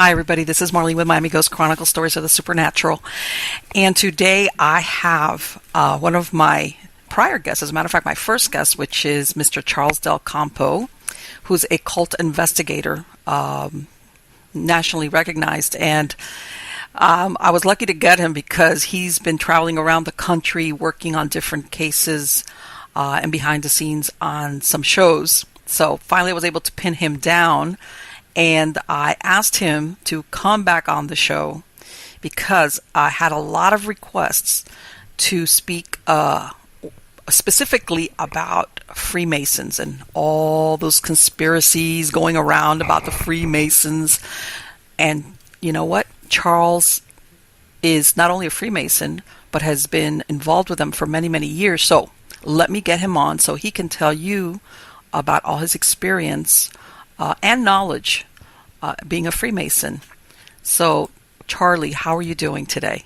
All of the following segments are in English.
Hi, everybody. This is Marlene with Miami Ghost Chronicles, Stories of the Supernatural. And today I have one of my prior guests, as a matter of fact, my first guest, which is Mr. Charles Del Campo, who's a cult investigator, nationally recognized. And I was lucky to get him because he's been traveling around the country working on different cases and behind the scenes on some shows. So finally I was able to pin him down. And I asked him to come back on the show because I had a lot of requests to speak specifically about Freemasons and all those conspiracies going around about the Freemasons. And you know what? Charles is not only a Freemason, but has been involved with them for many, many years. So let me get him on so he can tell you about all his experience and knowledge being a Freemason. So, Charlie, how are you doing today?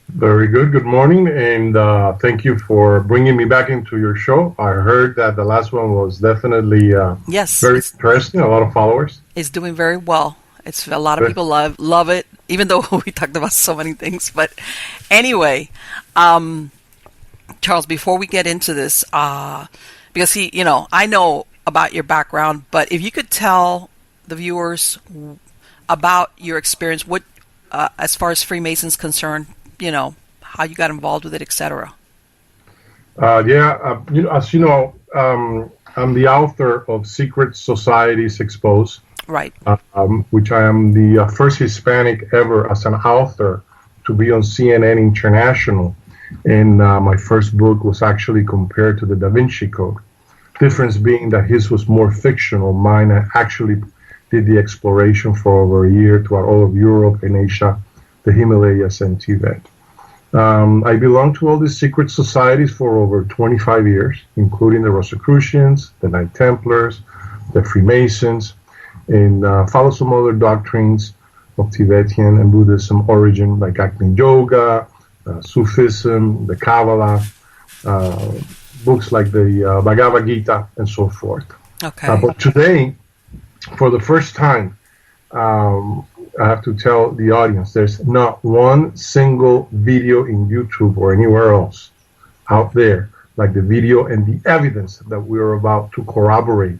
Very good. Good morning, and thank you for bringing me back into your show. I heard that the last one was definitely very interesting. A lot of followers. It's doing very well. It's a lot of people love it, even though we talked about so many things. But anyway, Charles, before we get into this, because I know about your background, but if you could tell the viewers about your experience, what as far as Freemasons concerned, how you got involved with it, etc. As you know, I'm the author of Secret Societies Exposed, right? Which I am the first Hispanic ever as an author to be on CNN International, and my first book was actually compared to the Da Vinci Code. Difference being that his was more fictional. Mine, I actually did the exploration for over a year throughout all of Europe and Asia, the Himalayas and Tibet. I belonged to all these secret societies for over 25 years, including the Rosicrucians, the Knight Templars, the Freemasons, and follow some other doctrines of Tibetan and Buddhism origin, like Agni Yoga, Sufism, the Kabbalah, books like the Bhagavad Gita, and so forth. Okay. But today, for the first time, I have to tell the audience, there's not one single video in YouTube or anywhere else out there like the video and the evidence that we are about to corroborate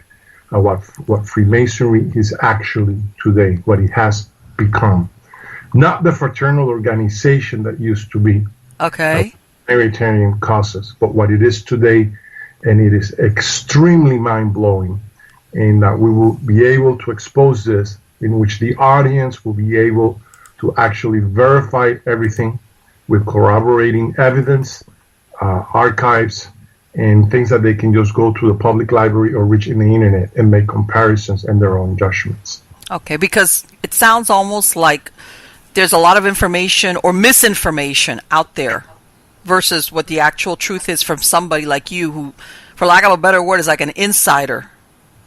what Freemasonry is actually today, what it has become. Not the fraternal organization that used to be. Okay. Humanitarian causes, but what it is today, and it is extremely mind-blowing, and we will be able to expose this, in which the audience will be able to actually verify everything with corroborating evidence, archives, and things that they can just go to the public library or reach in the internet and make comparisons and their own judgments. Okay, because it sounds almost like there's a lot of information or misinformation out there versus what the actual truth is from somebody like you who, for lack of a better word, is like an insider.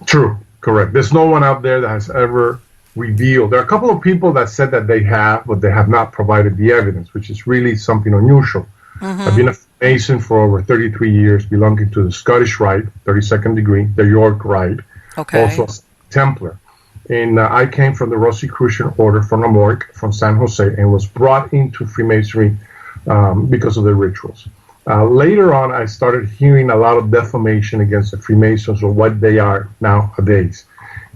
True, correct. There's no one out there that has ever revealed. There are a couple of people that said that they have, but they have not provided the evidence, which is really something unusual. Mm-hmm. I've been a Mason for over 33 years, belonging to the Scottish Rite, 32nd degree, the York Rite, also a Templar. And I came from the Rosicrucian Order from Amorque, from San Jose, and was brought into Freemasonry because of the rituals. Later on, I started hearing a lot of defamation against the Freemasons or what they are nowadays.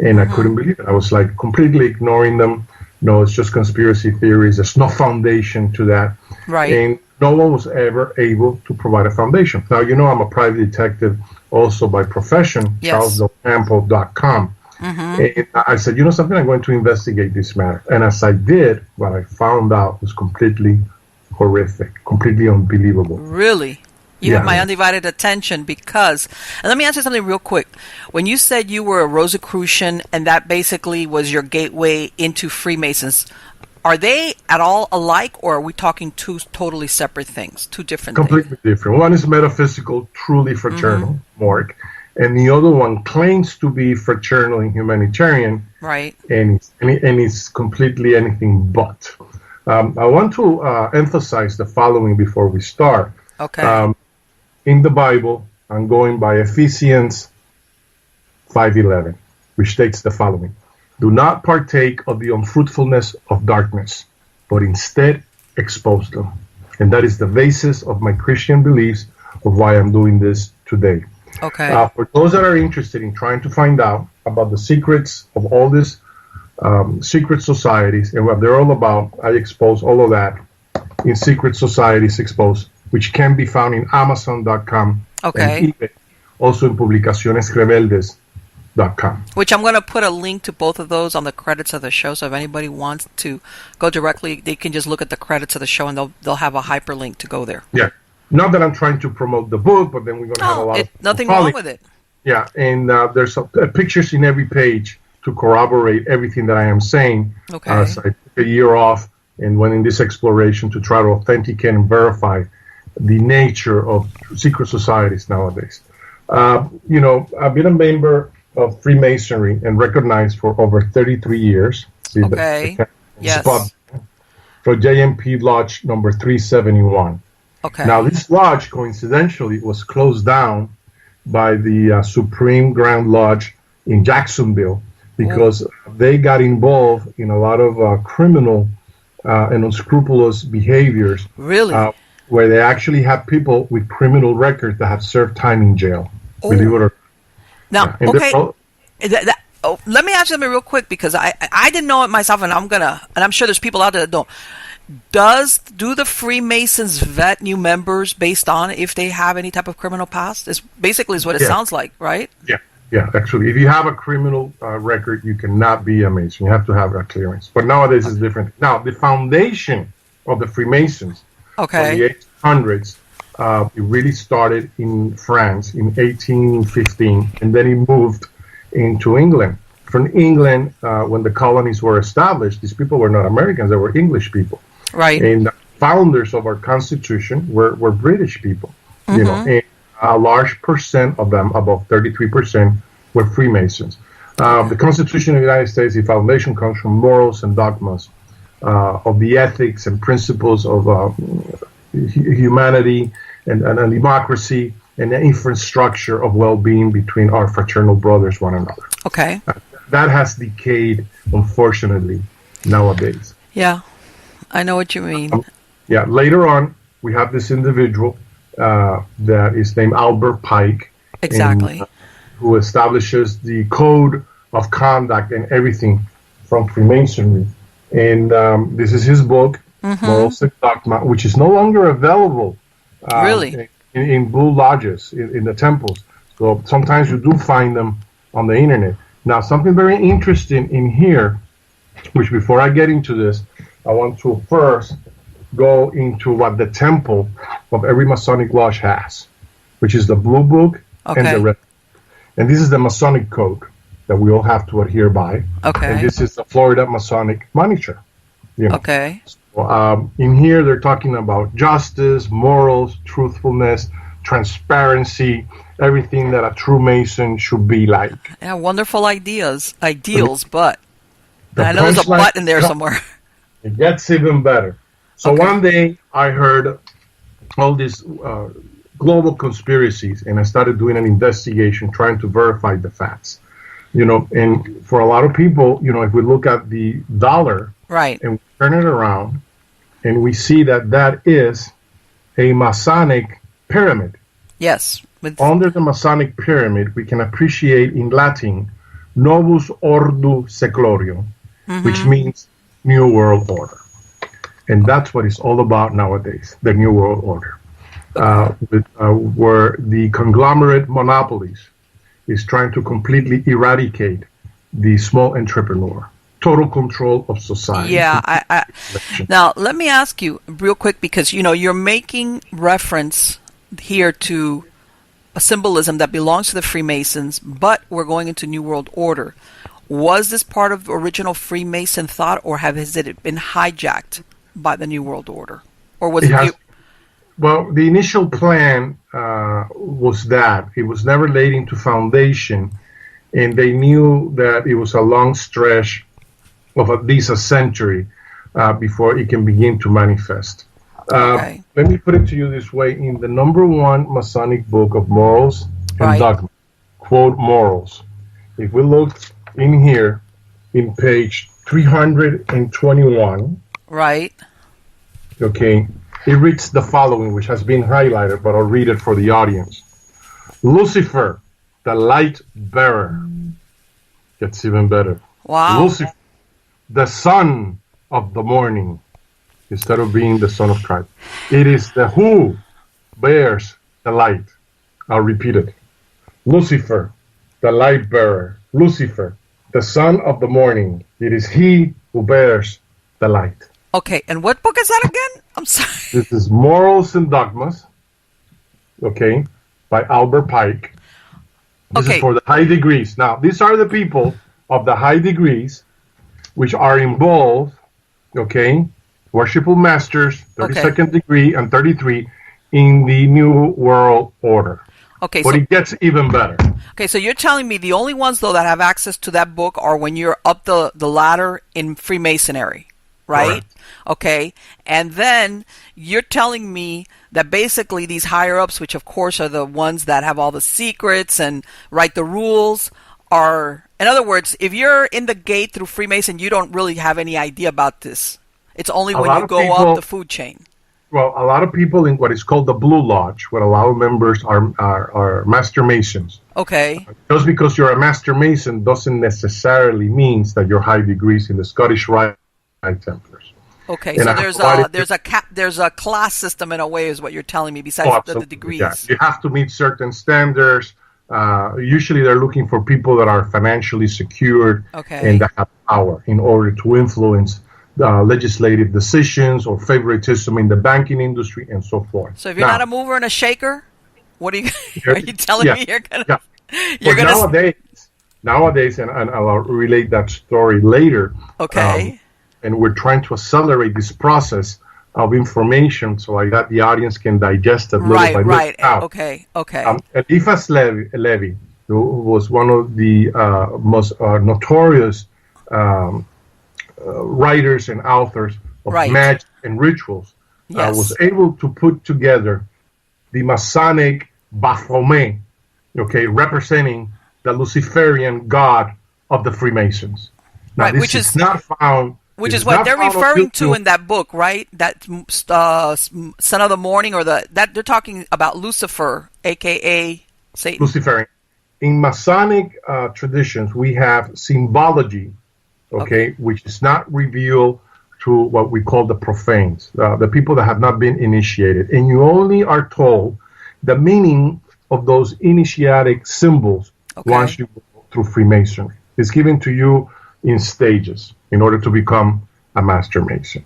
And I couldn't believe it. I was like completely ignoring them. No, it's just conspiracy theories. There's no foundation to that. Right. And no one was ever able to provide a foundation. Now, I'm a private detective also by profession, yes. CharlesDelCampo.com. Mm-hmm. And I said, something, I'm going to investigate this matter. And as I did, what I found out was completely horrific, completely unbelievable. Really? You have my undivided attention because, and let me answer something real quick. When you said you were a Rosicrucian and that basically was your gateway into Freemasons, are they at all alike, or are we talking two totally separate things, two different things? Completely different. One is metaphysical, truly fraternal, Mark, and the other one claims to be fraternal and humanitarian, right? And it's completely anything but. I want to emphasize the following before we start. Okay. In the Bible, I'm going by Ephesians 5:11, which states the following: Do not partake of the unfruitfulness of darkness, but instead expose them. And that is the basis of my Christian beliefs of why I'm doing this today. Okay. For those that are interested in trying to find out about the secrets of all these secret societies and what they're all about, I expose all of that in Secret Societies Exposed, which can be found in Amazon.com and eBay, also in publicacionesrebeldes.com. Which I'm going to put a link to both of those on the credits of the show, so if anybody wants to go directly, they can just look at the credits of the show and they'll have a hyperlink to go there. Yeah. Not that I'm trying to promote the book, but then we're going to have a lot of... nothing wrong with it. Yeah, and there's pictures in every page to corroborate everything that I am saying. Okay. So I took a year off and went in this exploration to try to authenticate and verify the nature of secret societies nowadays. I've been a member of Freemasonry and recognized for over 33 years. See Yes. Spot for JMP Lodge number 371. Okay. Now, this lodge, coincidentally, was closed down by the Supreme Grand Lodge in Jacksonville because they got involved in a lot of criminal and unscrupulous behaviors. Really? Where they actually have people with criminal records that have served time in jail. Believe it or not. Now, let me ask you something real quick, because I didn't know it myself, and I'm sure there's people out there that don't. Do the Freemasons vet new members based on if they have any type of criminal past? Is what it sounds like, right? Yeah. Actually, if you have a criminal record, you cannot be a Mason. You have to have a clearance. But nowadays it's different. Now, the foundation of the Freemasons, in the 1800s, it really started in France in 1815, and then it moved into England. From England, when the colonies were established, these people were not Americans; they were English people. Right. And the founders of our Constitution were British people. And a large percent of them, about 33%, were Freemasons. The Constitution of the United States, the foundation comes from morals and dogmas of the ethics and principles of humanity and democracy and the infrastructure of well-being between our fraternal brothers, one another. Okay. That has decayed, unfortunately, nowadays. Yeah, I know what you mean. Later on, we have this individual that is named Albert Pike. Exactly. Who establishes the code of conduct and everything from Freemasonry. And this is his book, Morals and Dogma, which is no longer available really? in blue lodges, in the temples. So sometimes you do find them on the internet. Now, something very interesting in here, which before I get into this, I want to first go into what the temple of every Masonic lodge has, which is the blue book and the red. And this is the Masonic code that we all have to adhere by. Okay. And this is the Florida Masonic monitor. Okay. So, in here, they're talking about justice, morals, truthfulness, transparency, everything that a true Mason should be like. Yeah, wonderful ideals, but I know there's a but in there somewhere. It gets even better. So one day I heard all these global conspiracies, and I started doing an investigation trying to verify the facts. And for a lot of people, if we look at the dollar, right, and we turn it around, and we see that is a Masonic pyramid. Yes. Under the Masonic pyramid, we can appreciate in Latin, Novus Ordo Seclorio, which means New World Order. And that's what it's all about nowadays, the New World Order, where the conglomerate monopolies is trying to completely eradicate the small entrepreneur. Total control of society. Yeah. Now, let me ask you real quick, because, you're making reference here to a symbolism that belongs to the Freemasons, but we're going into New World Order. Was this part of original Freemason thought, or has it been hijacked by the New World Order? Or was it... Well, the initial plan was that it was never laid into foundation, and they knew that it was a long stretch of at least a century before it can begin to manifest. Let me put it to you this way. In the #1 Masonic book of Morals and Dogma, quote, morals. If we look in here, in page 321. Right. Okay. It reads the following, which has been highlighted, but I'll read it for the audience. Lucifer, the light bearer. Gets even better. Wow. Lucifer, the son of the morning, instead of being the son of Christ. It is the who bears the light. I'll repeat it. Lucifer, the light bearer. Lucifer, the son of the morning. It is he who bears the light. Okay, and what book is that again? I'm sorry. This is Morals and Dogmas, okay, by Albert Pike. This is for the high degrees. Now, these are the people of the high degrees which are involved, okay, worshipful masters, 32nd degree and 33, in the New World Order. Okay, but it gets even better. Okay, so you're telling me the only ones, though, that have access to that book are when you're up the ladder in Freemasonry, right? Correct. Okay, and then you're telling me that basically these higher-ups, which of course are the ones that have all the secrets and write the rules, are, in other words, if you're in the gate through Freemason, you don't really have any idea about this. It's only when you go up the food chain. Well, a lot of people in what is called the Blue Lodge, where a lot of members are Master Masons. Okay. Just because you're a Master Mason doesn't necessarily means that you're high degrees in the Scottish Rite Templars. Okay, so there's a class system in a way, is what you're telling me, besides the degrees. Yeah. You have to meet certain standards. Usually they're looking for people that are financially secured and that have power in order to influence legislative decisions or favoritism in the banking industry and so forth. So if you're not a mover and a shaker, what are you telling me you're gonna? Yeah. Nowadays, and I'll relate that story later. Okay. And we're trying to accelerate this process of information so like that the audience can digest it little by little. Right. Now, okay. Eliphas Levi, who was one of the most notorious writers and authors of magic and rituals, was able to put together the Masonic Baphomet, representing the Luciferian god of the Freemasons. Now, this is not found. Which is what they're referring to in that book, right? That son of the morning, or that they're talking about Lucifer, aka Satan. Luciferian. In Masonic traditions, we have symbology, which is not revealed to what we call the profanes, the people that have not been initiated. And you only are told the meaning of those initiatic symbols once you go through Freemasonry. It's given to you in stages in order to become a Master Mason.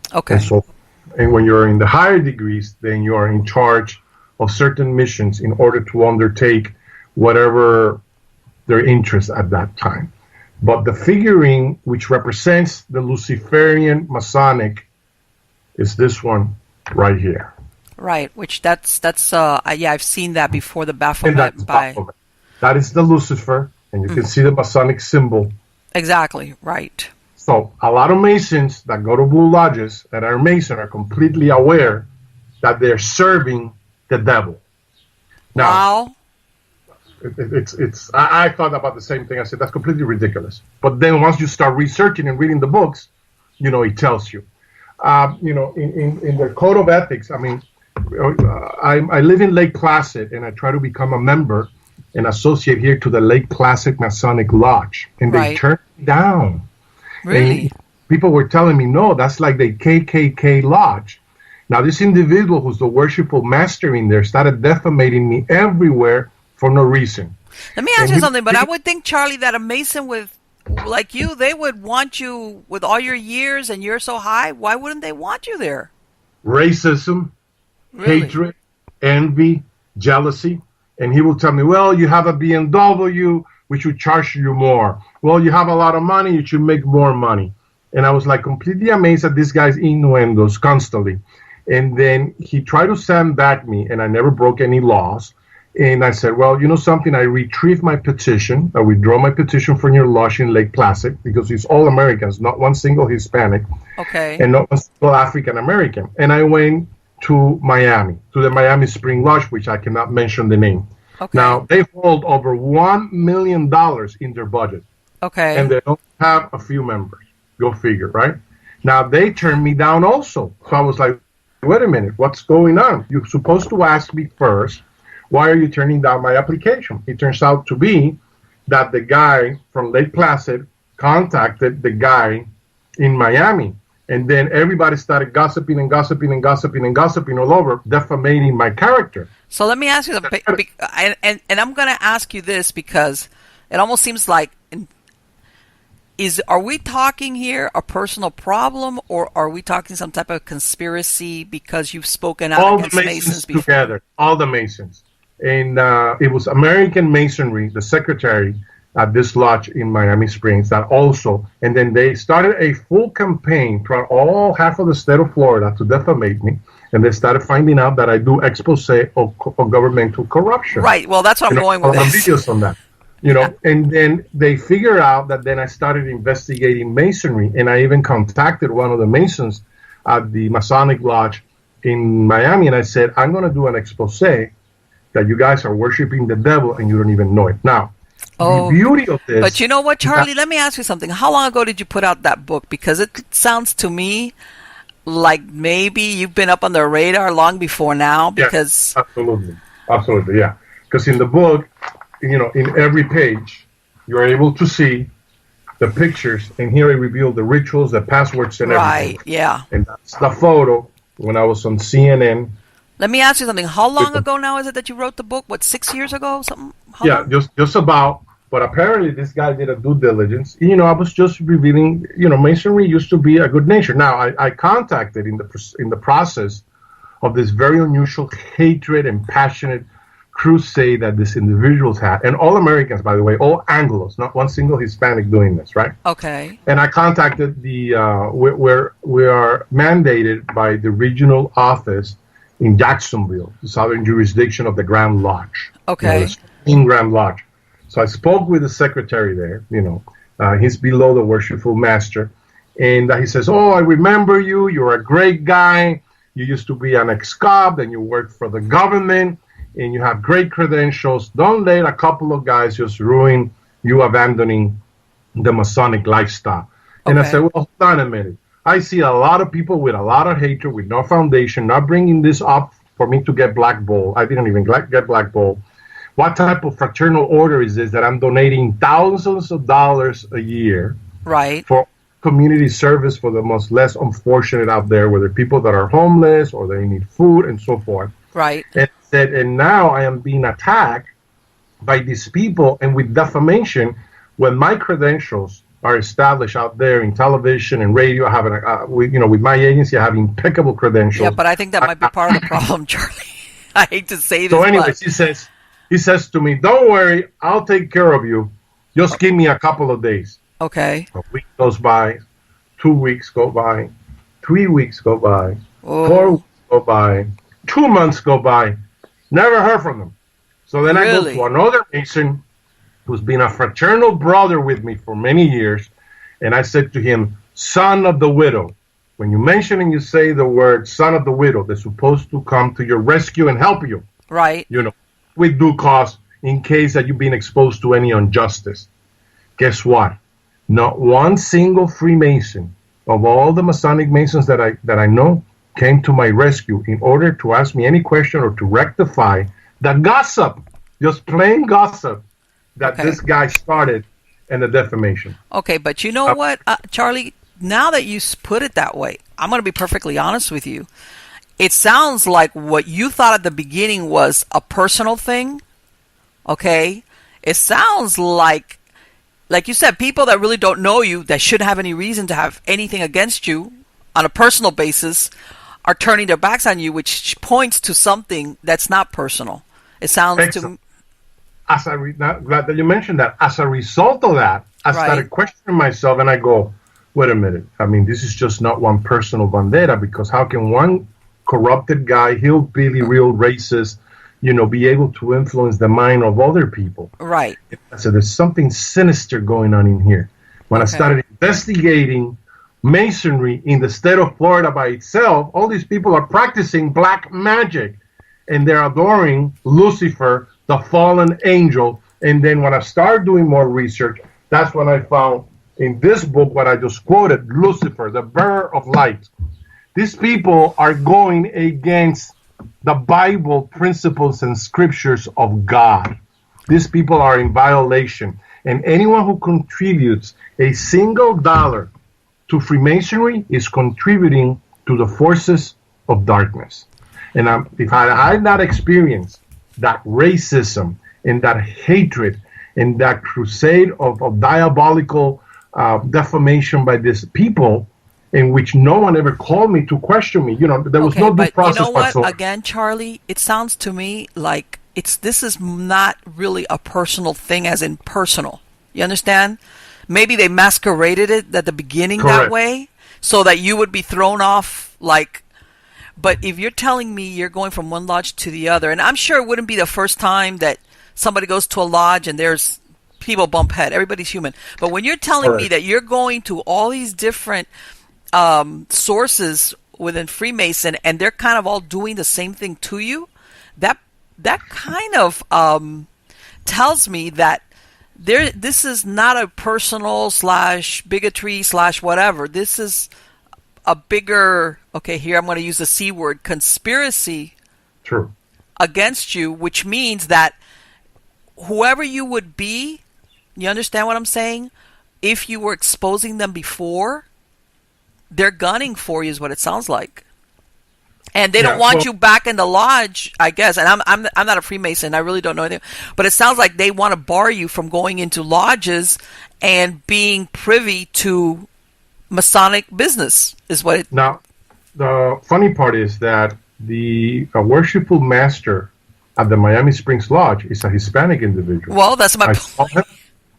And when you're in the higher degrees, then you are in charge of certain missions in order to undertake whatever their interest at that time. But the figurine which represents the Luciferian Masonic is this one right here. Right, which that's I've seen that before, the Baphomet. That is the Lucifer, and you can see the Masonic symbol. Exactly, right. So a lot of Masons that go to Blue Lodges that are Mason are completely aware that they're serving the devil. Now, I thought about the same thing. I said, that's completely ridiculous. But then once you start researching and reading the books, it tells you. In their code of ethics, I mean, I live in Lake Placid, and I try to become a member and associate here to the Lake Placid Masonic Lodge. And they turned me down. Really? And people were telling me, no, that's like the KKK Lodge. Now, this individual who's the worshipful master in there started defamating me everywhere for no reason. Let me ask you something, but I would think, Charlie, that a Mason like you, they would want you with all your years and you're so high. Why wouldn't they want you there? Racism, hatred, envy, jealousy. And he will tell me, well, you have a BMW, we should charge you more. Well, you have a lot of money, you should make more money. And I was like completely amazed at this guy's innuendos constantly. And then he tried to sandbag me, and I never broke any laws. And I said, well, you know something? I retrieved my petition. I withdraw my petition from your lodge in Lake Placid, because it's all Americans, not one single Hispanic. And not one single African American. And I went to Miami, to the Miami Spring Lodge, which I cannot mention the name. Now, they hold over $1 million in their budget Okay. and they don't have a few members. Go figure, right? Now they turned me down also. So I was like, wait a minute, what's going on? You're supposed to ask me first, why are you turning down my application? It turns out to be that the guy from Lake Placid contacted the guy in Miami. And then everybody started gossiping and gossiping and gossiping and gossiping all over, defamating my character. So let me ask you something, and I'm going to ask you this because it almost seems like, are we talking here a personal problem, or are we talking some type of conspiracy because you've spoken out against Masons before? Together, all the Masons. And it was American Masonry, the secretary at this lodge in Miami Springs, that also, and then they started a full campaign throughout all half of the state of Florida to defamate me, and they started finding out that I do expose of governmental corruption. Right, well, that's what I'm going with this. Videos on that. And then they figured out that then I started investigating Masonry, and I even contacted one of the Masons at the Masonic Lodge in Miami, and I said, I'm going to do an expose that you guys are worshiping the devil and you don't even know it. Now, the beauty of this... But you know what, Charlie? Let me ask you something. How long ago did you put out that book? Because it sounds to me like maybe you've been up on the radar long before now. Because Absolutely, yeah. Because in the book, in every page, you're able to see the pictures, and here I reveal the rituals, the passwords, and everything. Right, yeah. And that's the photo when I was on CNN. Let me ask you something. How long ago now is it that you wrote the book? What, 6 years ago? Something? Just about. But apparently this guy did a due diligence. I was just revealing, Masonry used to be a good nation. Now, I contacted in the process of this very unusual hatred and passionate crusade that these individuals had. And all Americans, by the way, all Anglos, not one single Hispanic doing this, right? Okay. And I contacted we are mandated by the regional office in Jacksonville, the southern jurisdiction of the Grand Lodge. Okay. In Grand Lodge. So I spoke with the secretary there, he's below the worshipful master. And he says, I remember you. You're a great guy. You used to be an ex-cop, then you worked for the government, and you have great credentials. Don't let a couple of guys just ruin you abandoning the Masonic lifestyle. Okay. And I said, well, hold on a minute. I see a lot of people with a lot of hatred, with no foundation, not bringing this up for me to get blackballed. I didn't even get blackballed. What type of fraternal order is this that I'm donating thousands of dollars a year for community service for the most less unfortunate out there, whether people that are homeless or they need food and so forth. Right. And now I am being attacked by these people, and with defamation, when my credentials are established out there in television and radio, with my agency, I have impeccable credentials. Yeah, but I think that might be part of the problem, Charlie. I hate to say this. So anyways, he says to me, don't worry, I'll take care of you. Just give me a couple of days. Okay. A week goes by, 2 weeks go by, 3 weeks go by, 4 weeks go by, 2 months go by. Never heard from them. So then I go to another Mason who's been a fraternal brother with me for many years, and I said to him, son of the widow. When you mention and you say the word son of the widow, they're supposed to come to your rescue and help you. Right. With due cause in case that you've been exposed to any injustice. Guess what? Not one single Freemason of all the Masonic Masons that I know came to my rescue in order to ask me any question or to rectify the gossip, just plain gossip that this guy started and the defamation. Okay, but you know what, Charlie? Now that you put it that way, I'm going to be perfectly honest with you. It sounds like what you thought at the beginning was a personal thing, okay? It sounds like you said, people that really don't know you, that shouldn't have any reason to have anything against you on a personal basis, are turning their backs on you, which points to something that's not personal. It sounds to... Glad that you mentioned that. As a result of that, I started questioning myself, and I go, wait a minute. I mean, this is just not one personal vendetta, because how can one corrupted guy, hillbilly, real racist, be able to influence the mind of other people? Right. So there's something sinister going on in here. When I started investigating Masonry in the state of Florida by itself, all these people are practicing black magic, and they're adoring Lucifer, the fallen angel. And then when I started doing more research, That's when I found in this book what I just quoted, Lucifer, the bearer of light. These people are going against the Bible principles and scriptures of God. These people are in violation. And anyone who contributes a single dollar to Freemasonry is contributing to the forces of darkness. And if I had not experienced that racism and that hatred and that crusade of diabolical defamation by these people, in which no one ever called me to question me, there was no due process. You know what? whatsoever. Again, Charlie, it sounds to me like this is not really a personal thing, as in personal. You understand? Maybe they masqueraded it at the beginning Correct. that way, so that you would be thrown off. But if you're telling me you're going from one lodge to the other, and I'm sure it wouldn't be the first time that somebody goes to a lodge and there's people bump head. Everybody's human. But when you're telling me that you're going to all these different sources within Freemason and they're kind of all doing the same thing to you, that kind of tells me that this is not a personal / bigotry / whatever. This is a bigger, here I'm going to use the C word, conspiracy True. against you, which means that whoever you would be, you understand what I'm saying? If you were exposing them before, they're gunning for you is what it sounds like. And they don't want you back in the lodge, I guess. And I'm not a Freemason. I really don't know anything. But it sounds like they want to bar you from going into lodges and being privy to Masonic business, is what it... Now, the funny part is that the worshipful master at the Miami Springs Lodge is a Hispanic individual. Well, that's my point.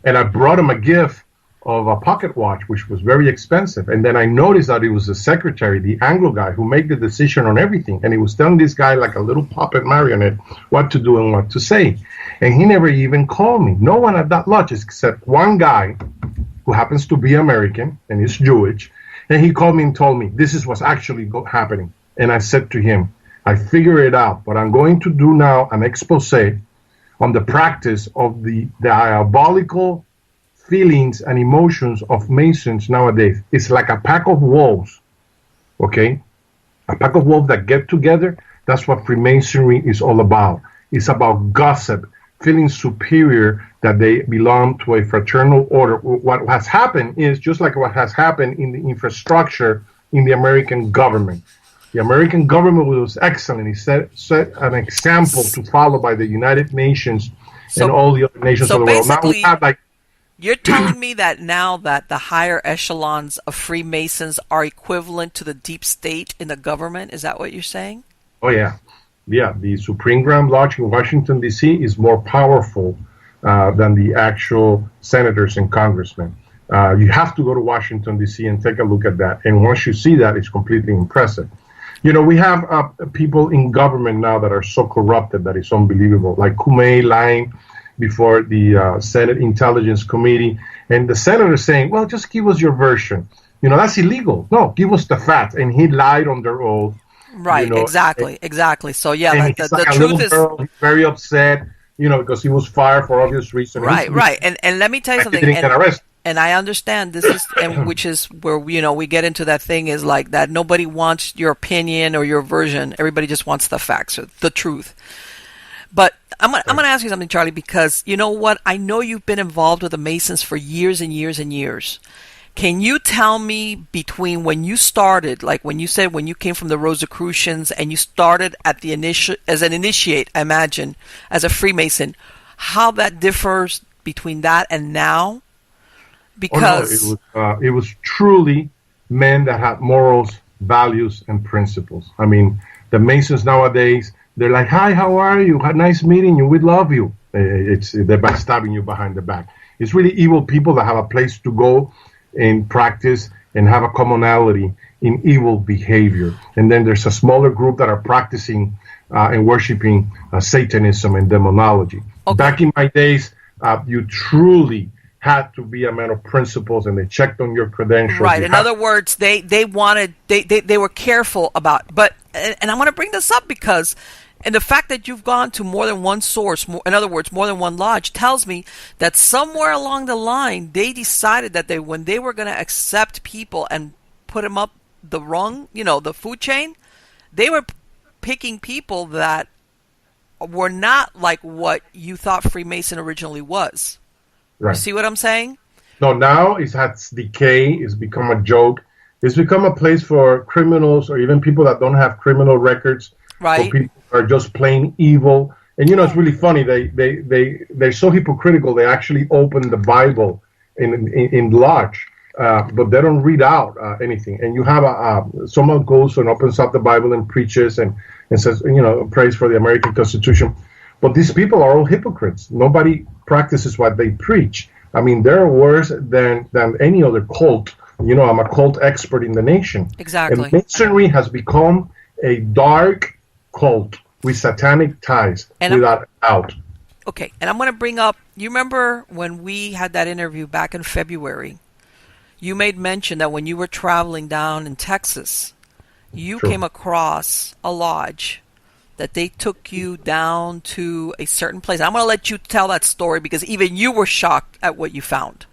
And I brought him a gift of a pocket watch, which was very expensive. And then I noticed that it was the secretary, the Anglo guy, who made the decision on everything. And he was telling this guy like a little puppet marionette what to do and what to say. And he never even called me. No one at that lodge except one guy who happens to be American and is Jewish. And he called me and told me, this is what's actually happening. And I said to him, I figure it out, but I'm going to do now an expose on the practice of the diabolical feelings and emotions of Masons nowadays. It's like a pack of wolves, okay? A pack of wolves that get together. That's what Freemasonry is all about. It's about gossip, feeling superior that they belong to a fraternal order. What has happened is just like what has happened in the infrastructure in the American government. The American government was excellent. It set an example to follow by the United Nations and all the other nations of the world. Now we have you're telling me that now that the higher echelons of Freemasons are equivalent to the deep state in the government? Is that what you're saying? Oh, yeah. Yeah, the Supreme Grand Lodge in Washington, D.C. is more powerful than the actual senators and congressmen. You have to go to Washington, D.C. and take a look at that. And once you see that, it's completely impressive. We have people in government now that are so corrupted that it's unbelievable, like Kume lying before the Senate Intelligence Committee, and the senator saying, well, just give us your version. That's illegal. No, give us the facts. And he lied on their oath. Right, exactly. So, yeah, the truth is... He's very upset, because he was fired for obvious reasons. Right. And let me tell you something. He didn't get arrested. And I understand this is, and which is where, we get into that thing is like that nobody wants your opinion or your version. Everybody just wants the facts or the truth. But I'm going to ask you something, Charlie, because you know what? I know you've been involved with the Masons for years and years and years. Can you tell me between when you started, like when you said when you came from the Rosicrucians and you started at the as an initiate, I imagine, as a Freemason, how that differs between that and now? Because it was truly men that had morals, values, and principles. I mean, the Masons nowadays, they're like, hi, how are you? Nice meeting you. We love you. They're backstabbing you behind the back. It's really evil people that have a place to go and practice and have a commonality in evil behavior. And then there's a smaller group that are practicing and worshiping Satanism and demonology. Okay. Back in my days, you truly had to be a man of principles, and they checked on your credentials. Right. In other words, they were careful about. But and I want to bring this up because And the fact that you've gone to more than one source, in other words, more than one lodge, tells me that somewhere along the line, they decided that when they were going to accept people and put them up the rung, the food chain, they were picking people that were not like what you thought Freemason originally was. Right. You see what I'm saying? No, now it has decay. It's become a joke. It's become a place for criminals or even people that don't have criminal records. Right. For people who are just plain evil. And it's really funny. They're so hypocritical. They actually open the Bible in lodge, but they don't read out anything. And you have someone goes and opens up the Bible and preaches and says, prays for the American Constitution. But these people are all hypocrites. Nobody practices what they preach. I mean, they're worse than any other cult. I'm a cult expert in the nation. Exactly. And Masonry has become a dark cult with satanic ties, and without doubt. Okay, and I'm going to bring up, you remember when we had that interview back in February, you made mention that when you were traveling down in Texas, you came across a lodge that they took you down to a certain place. I'm going to let you tell that story because even you were shocked at what you found.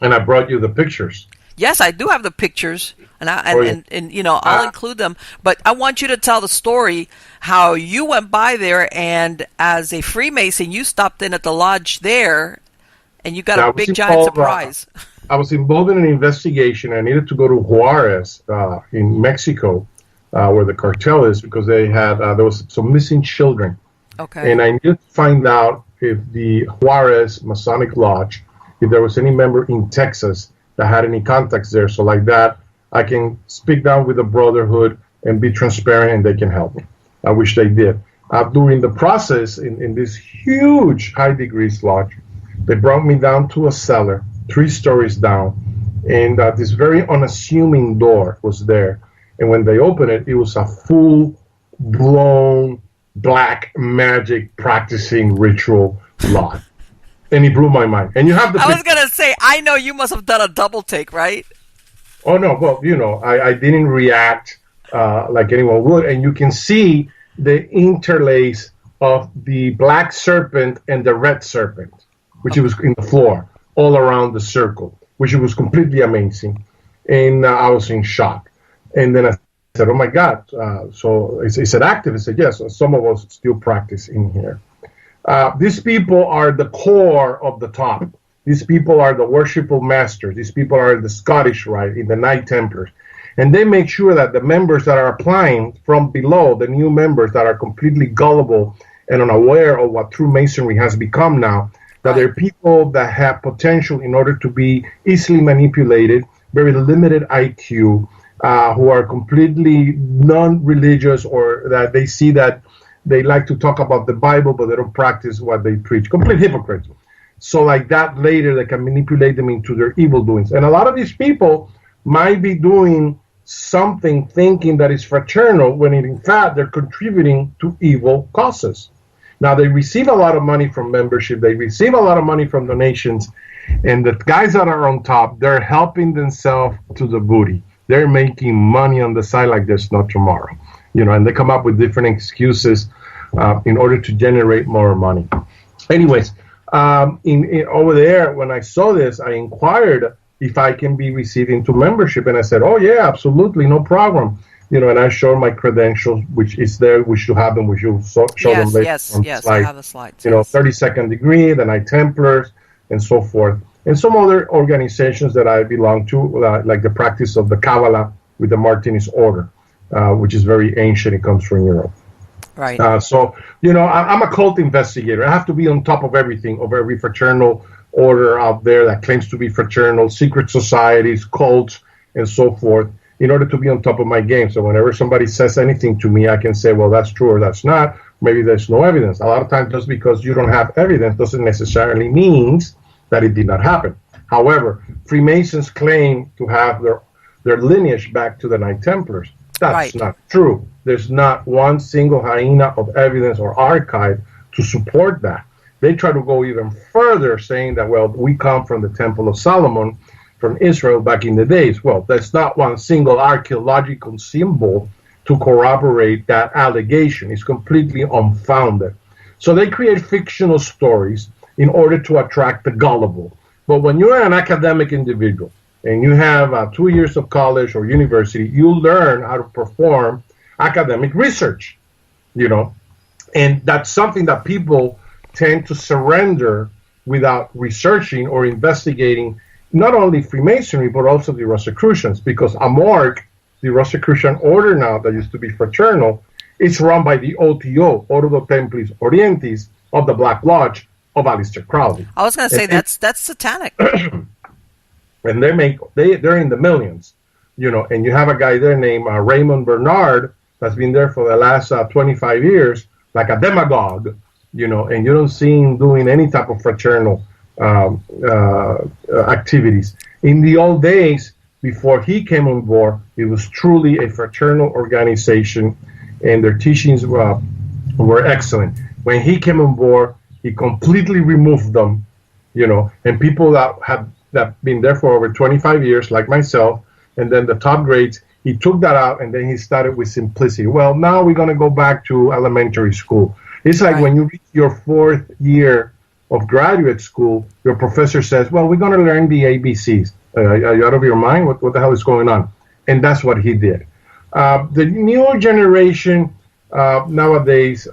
And I brought you the pictures. Yes, I do have the pictures, and I'll include them. But I want you to tell the story how you went by there, and as a Freemason, you stopped in at the lodge there, and you got a big giant surprise. I was involved in an investigation. I needed to go to Juarez in Mexico, where the cartel is, because they had there was some missing children. Okay. And I needed to find out if the Juarez Masonic Lodge, if there was any member in Texas that had any contacts there. So like that, I can speak down with the Brotherhood and be transparent, and they can help me. I wish they did. During the process, in this huge high degrees lodge, they brought me down to a cellar, 3 stories down, and this very unassuming door was there. And when they opened it, it was a full-blown black magic practicing ritual lodge. And it blew my mind. And you have I was going to say, I know you must have done a double take, right? Oh, no. Well, I didn't react like anyone would. And you can see the interlace of the black serpent and the red serpent, which was in the floor, all around the circle, which was completely amazing. And I was in shock. And then I said, oh, my God. So is it active? I said, yes. Some of us still practice in here. These people are the core of the top. These people are the worshipful masters. These people are the Scottish Rite in the Knight Templars. And they make sure that the members that are applying from below, the new members that are completely gullible and unaware of what true Masonry has become now, that they're people that have potential in order to be easily manipulated, very limited IQ, who are completely non-religious, or that they see that they like to talk about the Bible, but they don't practice what they preach. Complete hypocrites. So like that, later they can manipulate them into their evil doings. And a lot of these people might be doing something thinking that is fraternal, when in fact they're contributing to evil causes. Now, they receive a lot of money from membership. They receive a lot of money from donations. And the guys that are on top, they're helping themselves to the booty. They're making money on the side like there's no tomorrow. And they come up with different excuses in order to generate more money. Anyways, over there, when I saw this, I inquired if I can be received into membership. And I said, oh, yeah, absolutely, no problem. And I showed my credentials, which is there. We should have them. We should show them later. Yes, I have the slides. 32nd degree, the Knight Templars, and so forth. And some other organizations that I belong to, like the practice of the Kabbalah with the Martinist order. Which is very ancient. It comes from Europe. Right. So, I'm a cult investigator. I have to be on top of everything, of every fraternal order out there that claims to be fraternal, secret societies, cults, and so forth, in order to be on top of my game. So whenever somebody says anything to me, I can say, well, that's true or that's not. Maybe there's no evidence. A lot of times, just because you don't have evidence doesn't necessarily mean that it did not happen. However, Freemasons claim to have their lineage back to the Knight Templars. That's not true. There's not one single hyena of evidence or archive to support that. They try to go even further, saying that, well, we come from the Temple of Solomon, from Israel back in the days. Well, there's not one single archaeological symbol to corroborate that allegation. It's completely unfounded. So they create fictional stories in order to attract the gullible. But when you're an academic individual and you have 2 years of college or university, you learn how to perform academic research, and that's something that people tend to surrender without researching or investigating not only Freemasonry, but also the Rosicrucians, because Amorg, the Rosicrucian order now that used to be fraternal, is run by the OTO, Ordo Templis Orientis, of the Black Lodge of Aleister Crowley. I was going to say that's satanic. And they're in the millions, and you have a guy there named Raymond Bernard that's been there for the last 25 years, like a demagogue, and you don't see him doing any type of fraternal activities. In the old days, before he came on board, it was truly a fraternal organization, and their teachings were excellent. When he came on board, he completely removed them, and people that have been there for over 25 years, like myself, and then the top grades, he took that out, and then he started with simplicity. Well, now we're going to go back to elementary school. It's like when you reach your 4th year of graduate school, your professor says, well, we're going to learn the ABCs. Are you out of your mind? What the hell is going on? And that's what he did. The new generation nowadays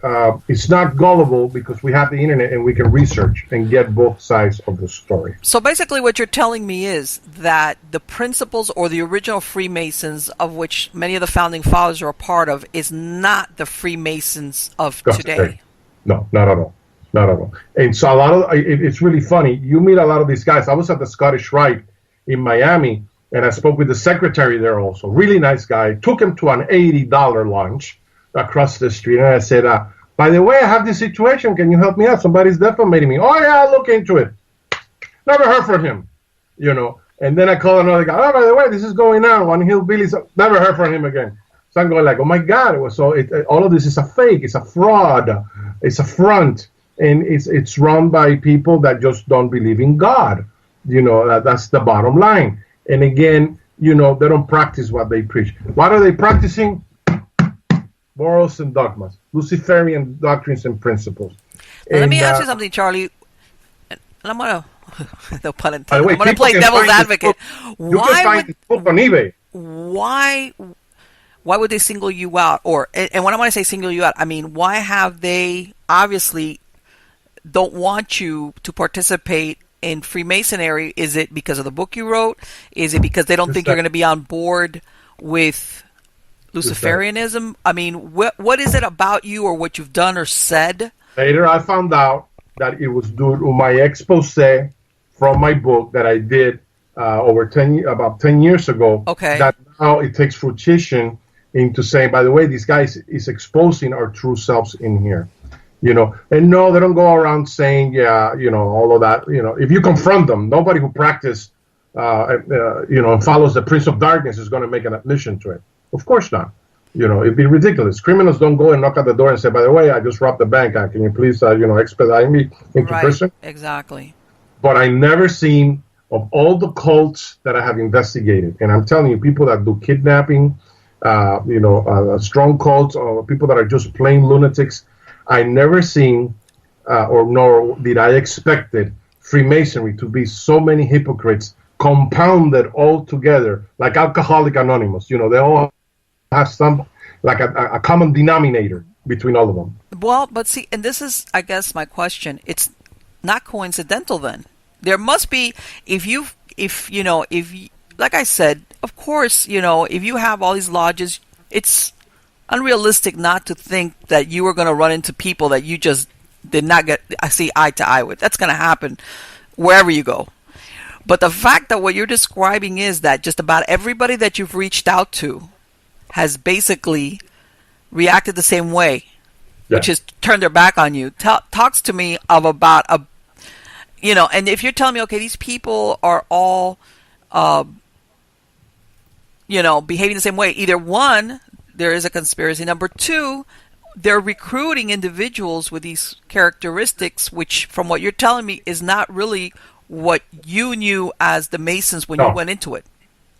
is not gullible because we have the internet and we can research and get both sides of the story. So basically what you're telling me is that the principles or the original Freemasons, of which many of the founding fathers are a part of, is not the Freemasons of today. No, not at all. Not at all. And so it's really funny. You meet a lot of these guys. I was at the Scottish Rite in Miami, and I spoke with the secretary there also. Really nice guy. Took him to an $80 lunch across the street, and I said, by the way, I have this situation. Can you help me out? Somebody's defamating me. Oh, yeah, I'll look into it. Never heard from him, And then I called another guy. Oh, by the way, this is going on. One hillbilly. Never heard from him again. So I'm going like, oh, my God. All of this is a fake. It's a fraud. It's a front. And it's run by people that just don't believe in God. That's the bottom line. And again, they don't practice what they preach. What are they practicing? Morals and dogmas, Luciferian doctrines and principles. Well, let me ask you something, Charlie. And I'm going to, no pun intended, I'm going to play devil's advocate. You can find the book on eBay. Why would they single you out? And when I say single you out, I mean, why have they obviously don't want you to participate in Freemasonry? Is it because of the book you wrote? Is it because they don't think you're going to be on board with Luciferianism? I mean, what is it about you or what you've done or said? Later, I found out that it was due to my expose from my book that I did about 10 years ago. Okay. That now it takes fruition into saying, by the way, this guy is exposing our true selves in here. And no, they don't go around saying, all of that. If you confront them, nobody who practices, and follows the Prince of Darkness is going to make an admission to it. Of course not. It'd be ridiculous. Criminals don't go and knock at the door and say, by the way, I just robbed the bank. Can you please, expedite me into prison? Exactly. But I never seen, of all the cults that I have investigated, and I'm telling you, people that do kidnapping, strong cults, or people that are just plain lunatics, I never seen, nor did I expected Freemasonry to be so many hypocrites compounded all together, like Alcoholic Anonymous. They all have some, like a common denominator between all of them. Well, but see, and this is, I guess, my question. It's not coincidental then. There must be, if like I said, of course, if you have all these lodges, it's unrealistic not to think that you are going to run into people that you just did not see eye to eye with. That's going to happen wherever you go. But the fact that what you're describing is that just about everybody that you've reached out to has basically reacted the same way, which is turned their back on you. Talks to me of about and if you're telling me, okay, these people are all, behaving the same way. Either one, there is a conspiracy. Number two, they're recruiting individuals with these characteristics, which, from what you're telling me, is not really what you knew as the Masons when you went into it.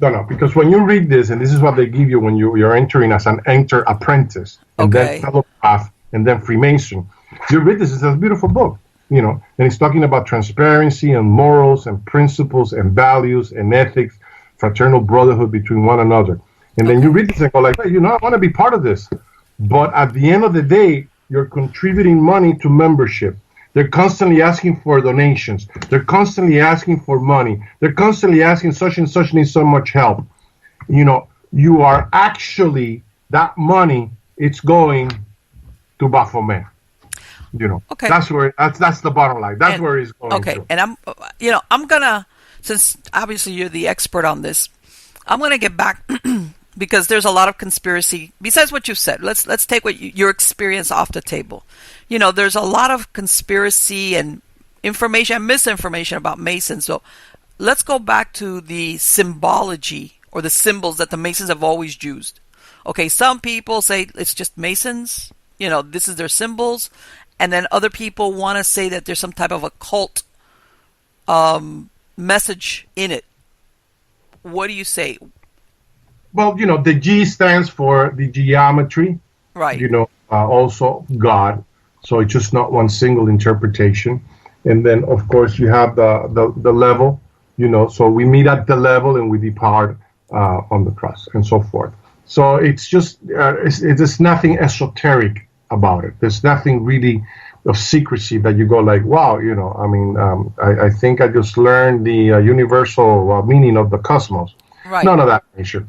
No, because when you read this, and this is what they give you when you're entering as an apprentice, and then fellow craft, and then Freemason, you read this, it's a beautiful book, and it's talking about transparency and morals and principles and values and ethics, fraternal brotherhood between one another. And then you read this and go like, hey, I want to be part of this. But at the end of the day, you're contributing money to membership. They're constantly asking for donations. They're constantly asking for money. They're constantly asking such and such needs so much help. You are actually, that money, it's going to Baphomet. Okay. That's the bottom line. That's where it's going. Okay. To. And I'm gonna, since obviously you're the expert on this, I'm gonna get back because there's a lot of conspiracy. Besides what you said, let's take your experience off the table. There's a lot of conspiracy and information and misinformation about Masons. So let's go back to the symbology or the symbols that the Masons have always used. Okay, some people say it's just Masons. This is their symbols. And then other people want to say that there's some type of occult message in it. What do you say? Well, the G stands for the geometry. Right. Also God. So it's just not one single interpretation. And then, of course, you have the level, so we meet at the level and we depart on the cross and so forth. So it's just, there's nothing esoteric about it. There's nothing really of secrecy that you go like, wow, I think I just learned the universal meaning of the cosmos. Right. None of that nature.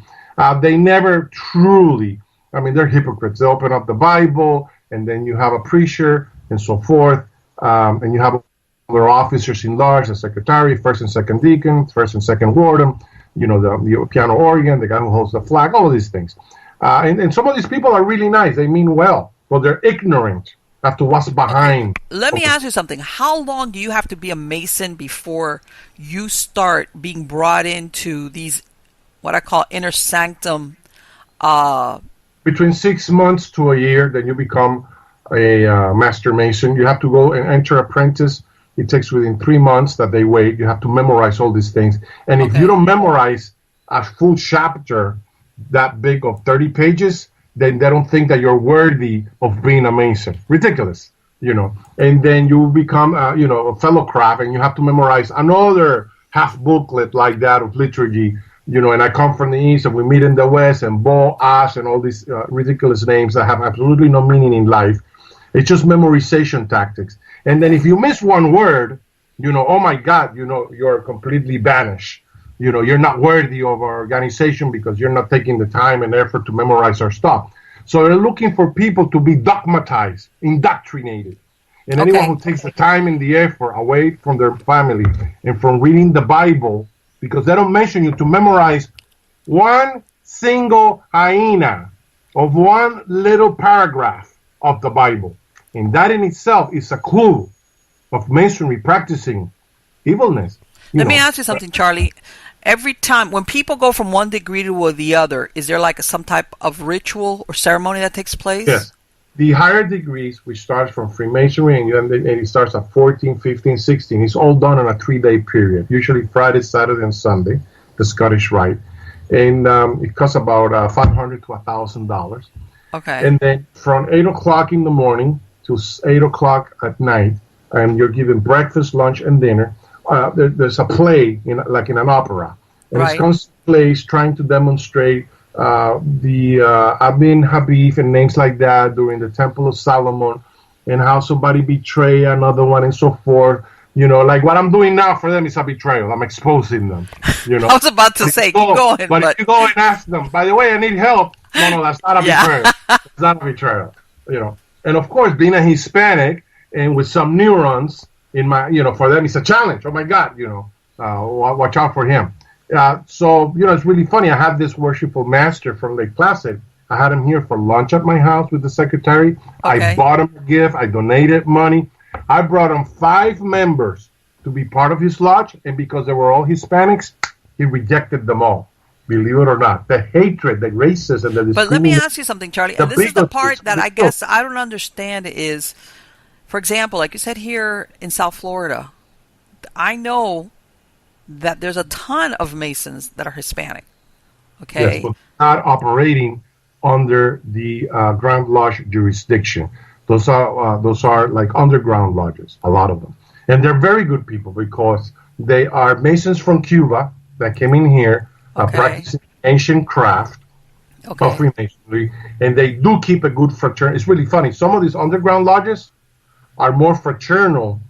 They never truly, they're hypocrites. They open up the Bible, and then you have a preacher and so forth, and you have other officers in large, the secretary, first and second deacon, first and second warden, the piano organ, the guy who holds the flag, all of these things. And some of these people are really nice. They mean well, but they're ignorant as to what's behind. Let me ask you something. How long do you have to be a Mason before you start being brought into these, what I call inner sanctum? Between 6 months to a year, then you become a Master Mason. You have to go and enter apprentice. It takes within 3 months that they wait. You have to memorize all these things. And if you don't memorize a full chapter that big of 30 pages, then they don't think that you're worthy of being a Mason. Ridiculous, And then you become, a fellow craft, and you have to memorize another half booklet like that of liturgy. And I come from the East, and we meet in the West, and Bo, Ash, and all these ridiculous names that have absolutely no meaning in life. It's just memorization tactics. And then if you miss one word, oh my God, you're completely banished. You're not worthy of our organization because you're not taking the time and effort to memorize our stuff. So they're looking for people to be dogmatized, indoctrinated. And anyone who takes the time and the effort away from their family and from reading the Bible, because they don't mention you to memorize one single hyena of one little paragraph of the Bible. And that in itself is a clue of Masonry practicing evilness. Let me ask you something, Charlie. Every time, when people go from one degree to the other, is there like some type of ritual or ceremony that takes place? Yes. The higher degrees, which starts from Freemasonry, and it starts at 14, 15, 16, it's all done in a 3-day period, usually Friday, Saturday, and Sunday, the Scottish Rite. And it costs about $500 to $1,000. Okay. And then from 8 o'clock in the morning to 8 o'clock at night, and you're given breakfast, lunch, and dinner. There's a play, like in an opera. And it's constant plays trying to demonstrate the Abin Habib and names like that during the Temple of Solomon, and how somebody betray another one and so forth. Like what I'm doing now for them is a betrayal. I'm exposing them. I was about to say, keep going. But if you go and ask them, by the way, I need help. No, that's not a betrayal. It's not a betrayal. And of course, being a Hispanic and with some neurons in my, for them, it's a challenge. Oh my God, watch out for him. So, it's really funny. I have this worshipful master from Lake Placid. I had him here for lunch at my house with the secretary. I bought him a gift. I donated money. I brought him 5 members to be part of his lodge, and because they were all Hispanics, he rejected them all. Believe it or not, the hatred, the racism, the discrimination. But let me ask you something, Charlie. And this is the part that I guess I don't understand is, for example, like you said here in South Florida, I know that there's a ton of Masons that are Hispanic. Okay. Yes, but not operating under the Grand Lodge jurisdiction. Those are like underground lodges, a lot of them, and they're very good people because they are Masons from Cuba that came in here practicing ancient craft of Freemasonry, and they do keep a good fraternity. It's really funny. Some of these underground lodges are more fraternal,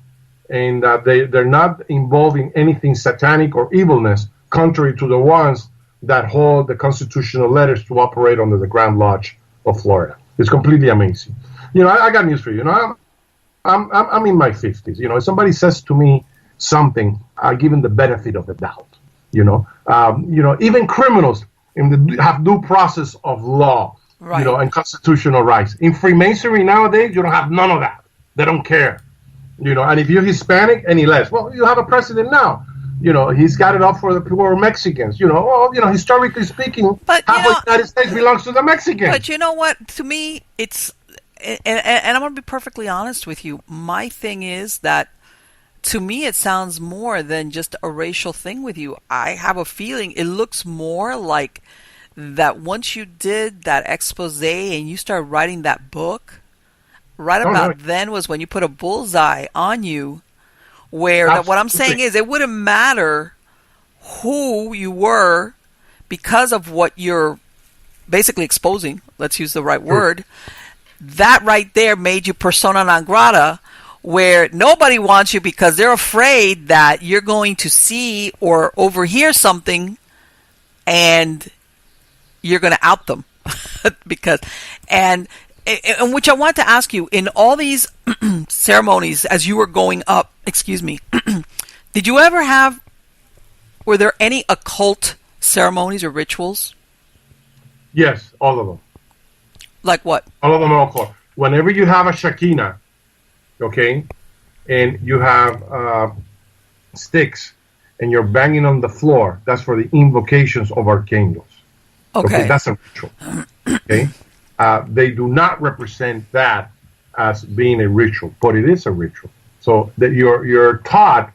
and they're not involving anything satanic or evilness, contrary to the ones that hold the constitutional letters to operate under the Grand Lodge of Florida. It's completely amazing. You know, I got news for you. You know, I'm in my 50s. You know, if somebody says to me something, I give them the benefit of the doubt. You know, even criminals have due process of law. Right. You know, and constitutional rights. In Freemasonry nowadays, you don't have none of that. They don't care. You know, and if you're Hispanic, any less. Well, you have a president now. You know, he's got it up for the people who are Mexicans. You know, well, you know, historically speaking, half of the United States belongs to the Mexicans. But you know what? To me, it's, and I'm going to be perfectly honest with you. My thing is that, to me, it sounds more than just a racial thing with you. I have a feeling it looks more like that once you did that expose and you started writing that book, then was when you put a bullseye on you. Where what I'm saying is, it wouldn't matter who you were because of what you're basically exposing. Let's use the right word. That right there made you persona non grata, where nobody wants you because they're afraid that you're going to see or overhear something, and you're going to out them and which I want to ask you, in all these ceremonies as you were going up, did you ever were there any occult ceremonies or rituals? Yes, all of them. Like what? All of them are occult. Whenever you have a Shekinah, okay, and you have sticks and you're banging on the floor, that's for the invocations of archangels. Okay, that's a ritual. Okay. They do not represent that as being a ritual, but it is a ritual. So that you're taught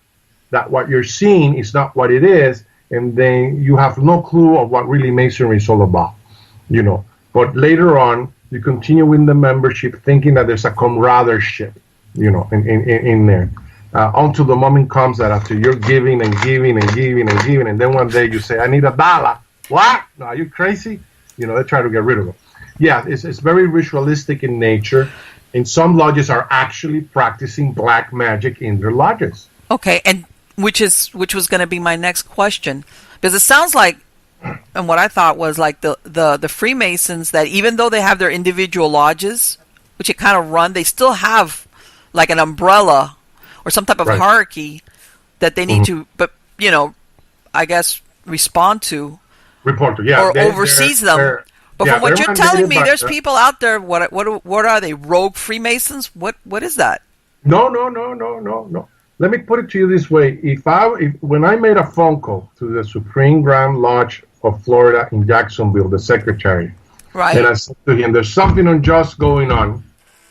that what you're seeing is not what it is, and then you have no clue of what really Masonry is all about, you know. But later on, you continue in the membership thinking that there's a comradeship, you know, in there. Until the moment comes that after you're giving and giving and giving and giving, and then one day you say, I need $1. What? No, are you crazy? You know, they try to get rid of it. Yeah, it's very ritualistic in nature, and some lodges are actually practicing black magic in their lodges. Okay, and which was going to be my next question, because it sounds like, and what I thought was like the Freemasons, that even though they have their individual lodges, which it kind of run, they still have like an umbrella or some type of hierarchy that they need to, but you know, I guess report to, or oversees them. But from what you're telling me, there's people out there. What are they? Rogue Freemasons? What is that? No. Let me put it to you this way: when I made a phone call to the Supreme Grand Lodge of Florida in Jacksonville, the secretary, right, and I said to him, "There's something unjust going on.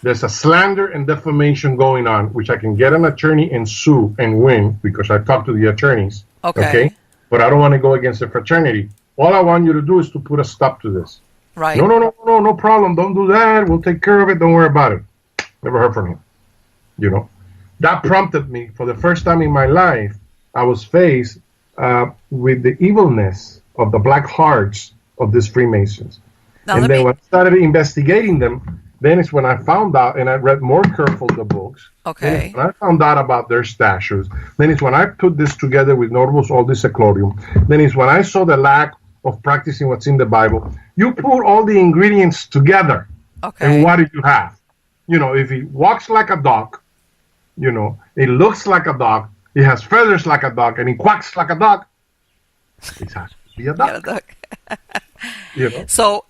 There's a slander and defamation going on, which I can get an attorney and sue and win because I talked to the attorneys. Okay, but I don't want to go against the fraternity. All I want you to do is to put a stop to this." Right. No problem. Don't do that. We'll take care of it. Don't worry about it. Never heard from him. You know, that prompted me for the first time in my life. I was faced with the evilness of the black hearts of these Freemasons. Now, and then when I started investigating them, then it's when I found out, and I read more careful the books. Okay. When I found out about their statues, then it's when I put this together with Norbus Aldis Seclorium. Then it's when I saw the lack of practicing what's in the Bible. You put all the ingredients together, and what do you have? You know, if he walks like a dog, you know, he looks like a dog, he has feathers like a dog, and he quacks like a dog, he has to be a dog. You know? So,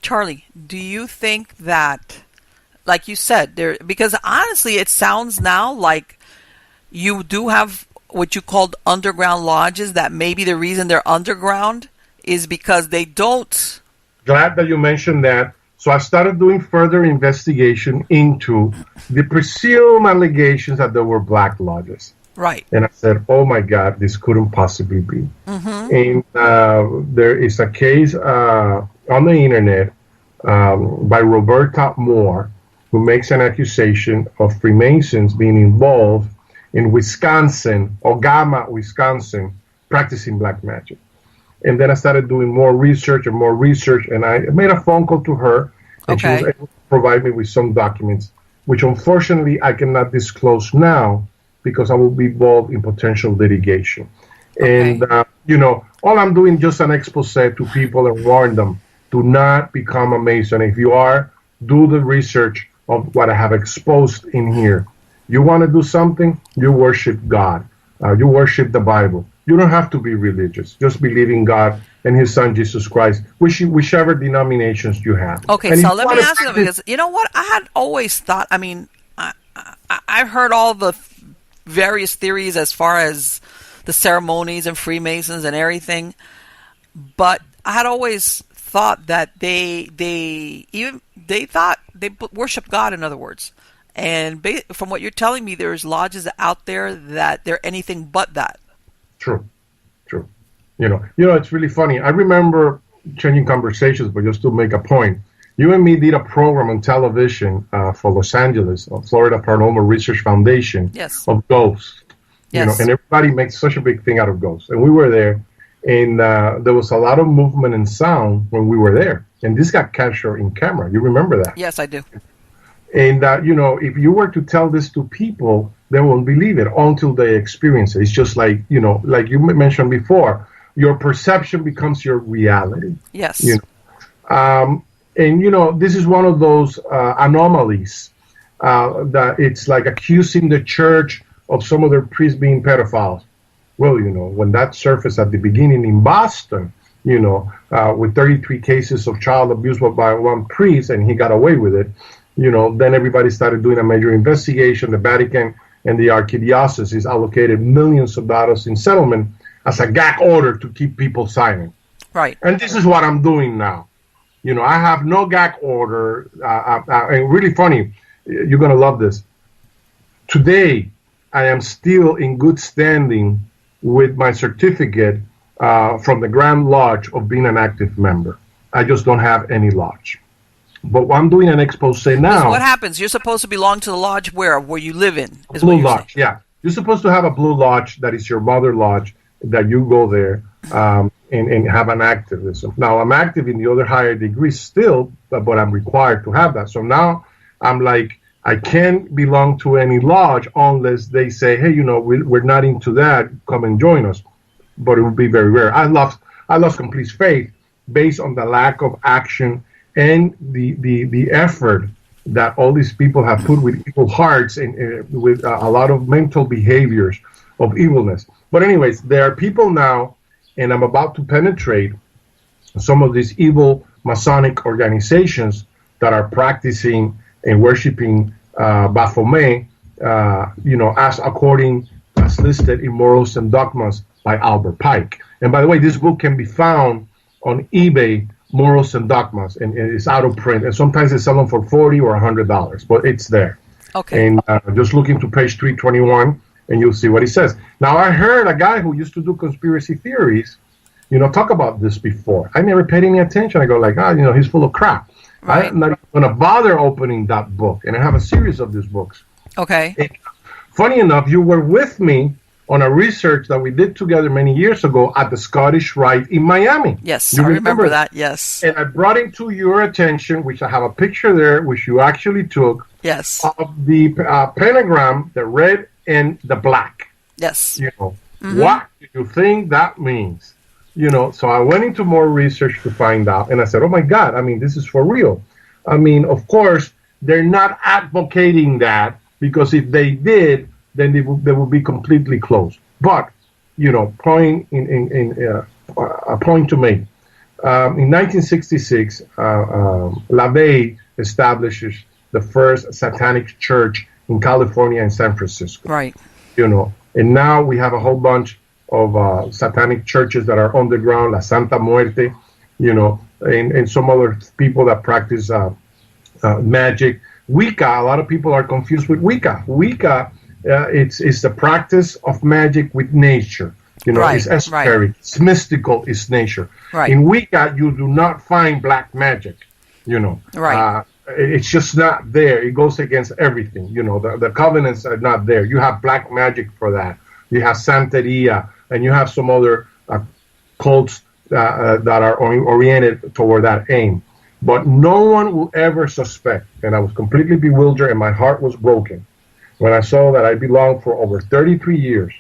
Charlie, do you think that, like you said, because honestly, it sounds now like you do have what you called underground lodges, that maybe the reason they're underground is because they don't. Glad that you mentioned that. So I started doing further investigation into the presumed allegations that there were black lodges. Right. And I said, oh my God, this couldn't possibly be. And there is a case on the internet by Roberta Moore, who makes an accusation of Freemasons being involved in Wisconsin, Ogama, Wisconsin, practicing black magic. And then I started doing more research, and I made a phone call to her, and she was able to provide me with some documents, which unfortunately I cannot disclose now because I will be involved in potential litigation. And, all I'm doing is just an expose to people and warn them, do not become a Mason. If you are, do the research of what I have exposed in here. You want to do something, you worship God. You worship the Bible. You don't have to be religious. Just believe in God and His Son, Jesus Christ, whichever denominations you have. Okay, and so let me ask you that, because you know what? I had always thought, I mean, I've heard all the various theories as far as the ceremonies and Freemasons and everything, but I had always thought that they thought they worship God, in other words. And from what you're telling me, there's lodges out there that they're anything but that. True. It's really funny. I remember changing conversations, but just to make a point, you and me did a program on television for Los Angeles, Florida Paranormal Research Foundation, of ghosts. Yes. And everybody makes such a big thing out of ghosts. And we were there, and there was a lot of movement and sound when we were there. And this got captured in camera. You remember that? Yes, I do. And, if you were to tell this to people, they won't believe it until they experience it. It's just like, like you mentioned before, your perception becomes your reality. Yes. This is one of those anomalies that it's like accusing the church of some of their priests being pedophiles. Well, when that surfaced at the beginning in Boston, with 33 cases of child abuse by one priest, and he got away with it, then everybody started doing a major investigation. The Vatican and the Archdiocese allocated millions of dollars in settlement as a gag order to keep people silent. Right. And this is what I'm doing now. I have no gag order. And really funny, you're going to love this. Today, I am still in good standing with my certificate from the Grand Lodge of being an active member. I just don't have any lodge. But I'm doing an expose now. So what happens? You're supposed to belong to the lodge where you live in. Blue lodge, yeah. You're supposed to have a blue lodge that is your mother lodge, that you go there and have an activism. Now, I'm active in the other higher degrees still, but I'm required to have that. So now I'm like, I can't belong to any lodge unless they say, hey, we're not into that. Come and join us. But it would be very rare. I lost complete faith based on the lack of action and the effort that all these people have put with evil hearts and with a lot of mental behaviors of evilness. But anyways, there are people now, and I'm about to penetrate some of these evil Masonic organizations that are practicing and worshiping Baphomet, as listed in Morals and Dogmas by Albert Pike. And by the way, this book can be found on eBay, Morals and Dogmas, and it's out of print. And sometimes they sell them for $40 or $100, but it's there. Okay. And just look into page 321, and you'll see what he says. Now, I heard a guy who used to do conspiracy theories, talk about this before. I never paid any attention. I go like, he's full of crap. Right. I'm not going to bother opening that book, and I have a series of these books. Okay. And funny enough, you were with me on a research that we did together many years ago at the Scottish Rite in Miami. Yes, I remember that, yes. And I brought it to your attention, which I have a picture there, which you actually took. Yes. Of the pentagram, the red and the black. Yes. What do you think that means? So I went into more research to find out, and I said, oh my God, this is for real. Of course, they're not advocating that, because if they did, then they would be completely closed. But, a point to make. In 1966, LaVey establishes the first satanic church in California and San Francisco. Right. And now we have a whole bunch of satanic churches that are underground, La Santa Muerte, and some other people that practice magic. Wicca, a lot of people are confused with Wicca. Wicca It's the practice of magic with nature. It's esoteric, it's mystical, it's nature. Right. In Wicca, you do not find black magic. Right. It's just not there. It goes against everything. The covenants are not there. You have black magic for that. You have Santeria, and you have some other cults that are oriented toward that aim. But no one will ever suspect, and I was completely bewildered and my heart was broken when I saw that I belonged for over 33 years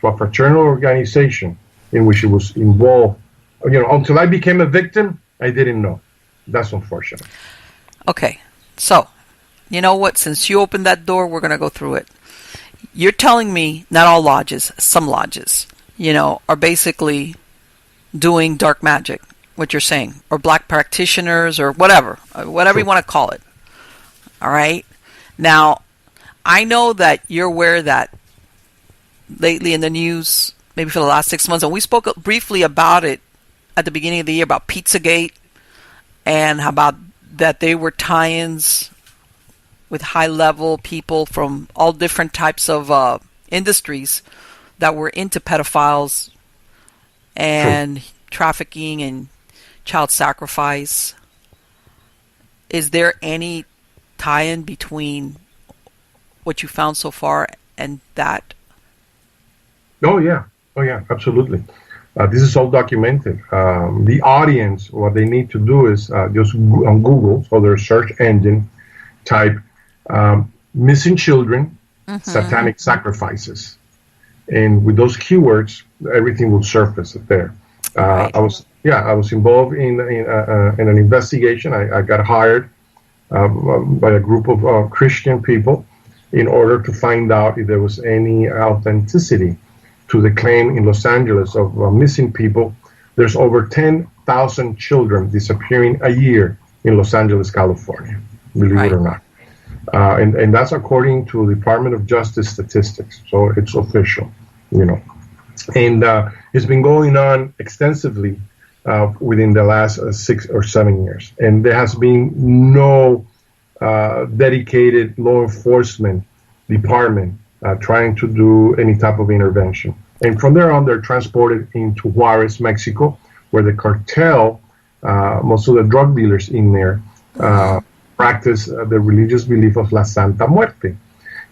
to a fraternal organization in which it was involved. Until I became a victim, I didn't know. That's unfortunate. Okay, so, you know what? Since you opened that door, we're going to go through it. You're telling me not all lodges, some lodges, are basically doing dark magic, what you're saying, or black practitioners, or whatever you want to call it. All right? Now, I know that you're aware that lately in the news, maybe for the last 6 months, and we spoke briefly about it at the beginning of the year about Pizzagate, and how about that they were tie-ins with high-level people from all different types of industries that were into pedophiles and trafficking and child sacrifice. Is there any tie-in between what you found so far and that? Oh yeah, absolutely. This is all documented. The audience, what they need to do is just on Google, so their search engine, type missing children, satanic sacrifices. And with those keywords, everything will surface there. Right. I was involved in an investigation. I got hired by a group of Christian people in order to find out if there was any authenticity to the claim in Los Angeles of missing people. There's over 10,000 children disappearing a year in Los Angeles, California, believe it or not. And that's according to the Department of Justice statistics, so it's official, And it's been going on extensively within the last 6 or 7 years. And there has been no dedicated law enforcement department trying to do any type of intervention. And from there on, they're transported into Juarez, Mexico, where the cartel, most of the drug dealers in there, practice the religious belief of La Santa Muerte.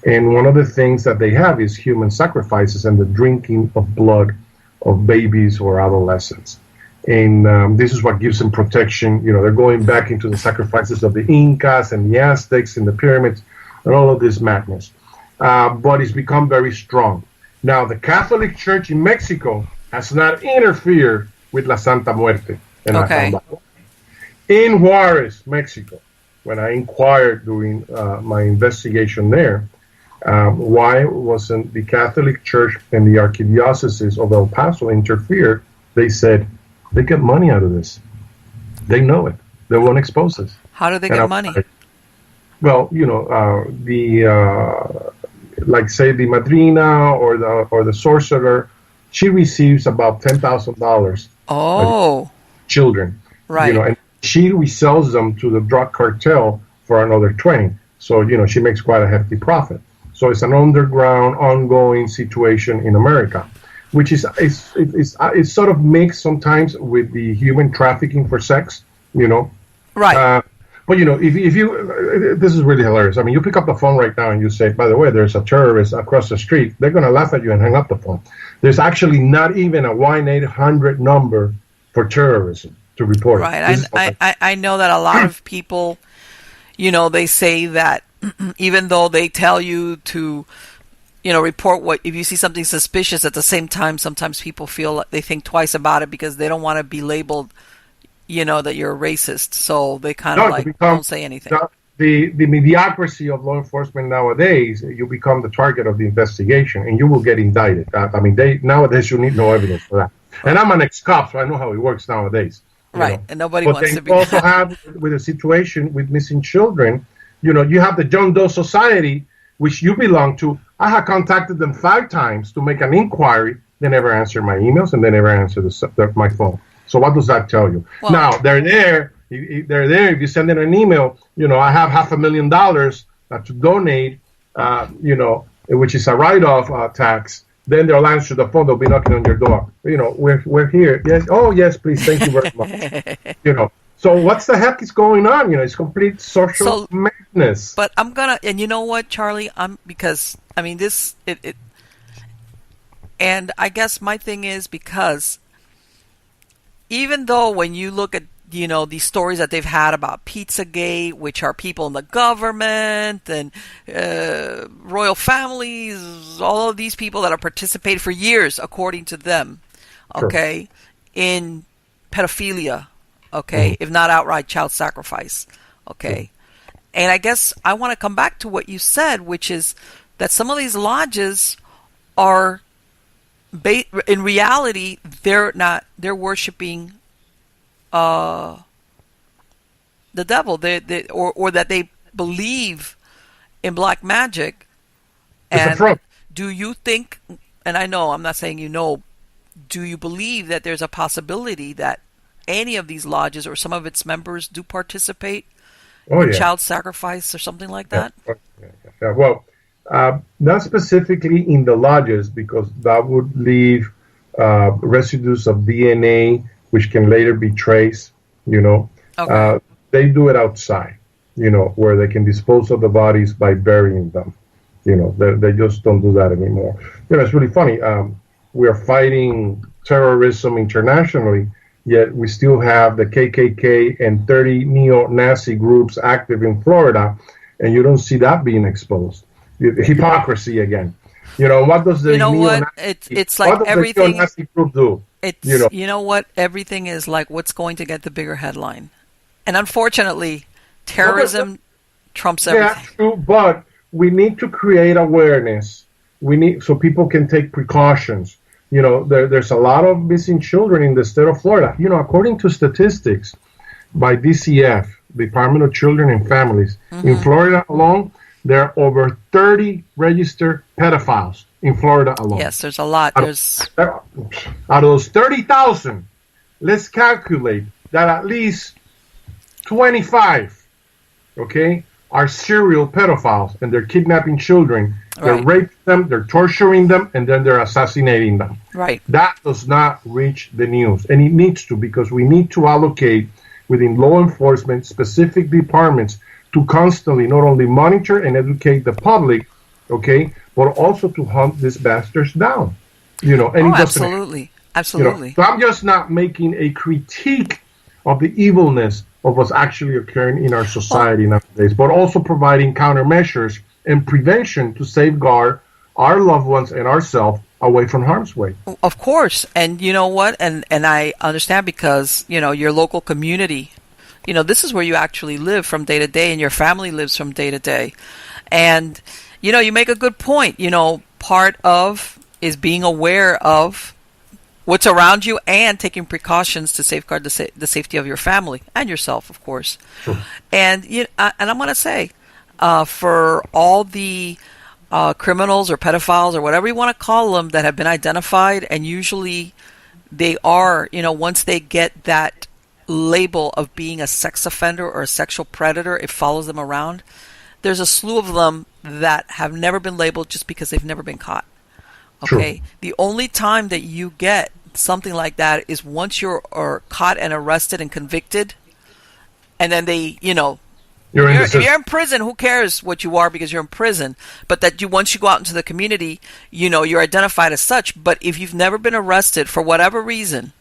And one of the things that they have is human sacrifices and the drinking of blood of babies or adolescents. And this is what gives them protection. They're going back into the sacrifices of the Incas and the Aztecs and the pyramids and all of this madness. But it's become very strong. Now, the Catholic Church in Mexico has not interfered with La Santa Muerte. And I found out. In Juarez, Mexico, when I inquired during my investigation there, why wasn't the Catholic Church and the Archdiocese of El Paso interfere? They said they get money out of this. They know it. They won't expose us. How do they get money? Well, like say the madrina or the sorcerer, she receives about $10,000. Oh, children, right? And she resells them to the drug cartel for another 20. So she makes quite a hefty profit. So it's an underground, ongoing situation in America, which is it's sort of mixed sometimes with the human trafficking for sex. Right. But if you, this is really hilarious. I mean, you pick up the phone right now and you say, by the way, there's a terrorist across the street. They're going to laugh at you and hang up the phone. There's actually not even a 1-800 number for terrorism to report. Right. I know that a lot of people, they say that even though they tell you to, report if you see something suspicious, at the same time, sometimes people feel like they think twice about it because they don't want to be labeled that you're a racist, so they kind of don't say anything. The mediocrity of law enforcement nowadays, you become the target of the investigation, and you will get indicted. Nowadays you need no evidence for that. And I'm an ex-cop, so I know how it works nowadays. Right, and nobody wants to be. But they also have, with a situation with missing children, you have the John Doe Society, which you belong to. I have contacted them 5 times to make an inquiry. They never answer my emails, and they never answer my phone. So what does that tell you? Well, now, they're there. If you send in an email, I have $500,000 to donate, which is a write-off tax, then they'll answer the phone. They'll be knocking on your door. We're here. Yes. Oh, yes, please. Thank you very much. So what the heck is going on? It's complete social madness. But and you know what, Charlie? And I guess my thing is because even though when you look at these stories that they've had about Pizzagate, which are people in the government and royal families, all of these people that have participated for years, according to them, okay, in pedophilia, okay, if not outright child sacrifice, okay. And I guess I want to come back to what you said, which is that some of these lodges are, in reality, they're worshiping the devil, or that they believe in black magic. And do you think, and I know I'm not saying do you believe that there's a possibility that any of these lodges or some of its members do participate in child sacrifice or something like that? Well, not specifically in the lodges, because that would leave residues of DNA which can later be traced, They do it outside, where they can dispose of the bodies by burying them. They just don't do that anymore. It's really funny. We are fighting terrorism internationally, yet we still have the KKK and 30 neo-Nazi groups active in Florida, and you don't see that being exposed. Hypocrisy again. What does the it's like everything neo-Nazi group do? Everything is like what's going to get the bigger headline. And unfortunately, terrorism trumps everything. Yeah, true, but we need to create awareness. So people can take precautions. There's a lot of missing children in the state of Florida. According to statistics by DCF, Department of Children and Families, in Florida alone, there are over 30 registered pedophiles in Florida alone. Yes, there's a lot. Out of those 30,000, let's calculate that at least 25, are serial pedophiles, and they're kidnapping children. They're raping them, they're torturing them, and then they're assassinating them. Right. That does not reach the news, and it needs to, because we need to allocate within law enforcement specific departments to constantly not only monitor and educate the public, but also to hunt these bastards down. Absolutely. So I'm just not making a critique of the evilness of what's actually occurring in our society nowadays, but also providing countermeasures and prevention to safeguard our loved ones and ourselves away from harm's way. Of course. And you know what? And I understand, because, your local community, this is where you actually live from day to day, and your family lives from day to day. And, you make a good point. Part of is being aware of what's around you and taking precautions to safeguard the safety of your family and yourself, of course. Sure. And I'm going to say, for all the criminals or pedophiles or whatever you want to call them that have been identified, and usually they are, once they get that label of being a sex offender or a sexual predator, it follows them around. There's a slew of them that have never been labeled just because they've never been caught. Okay. True. The only time that you get something like that is once you're caught and arrested and convicted, and then they, if you're in prison, who cares what you are because you're in prison? But that once you go out into the community, you're identified as such. But if you've never been arrested for whatever reason,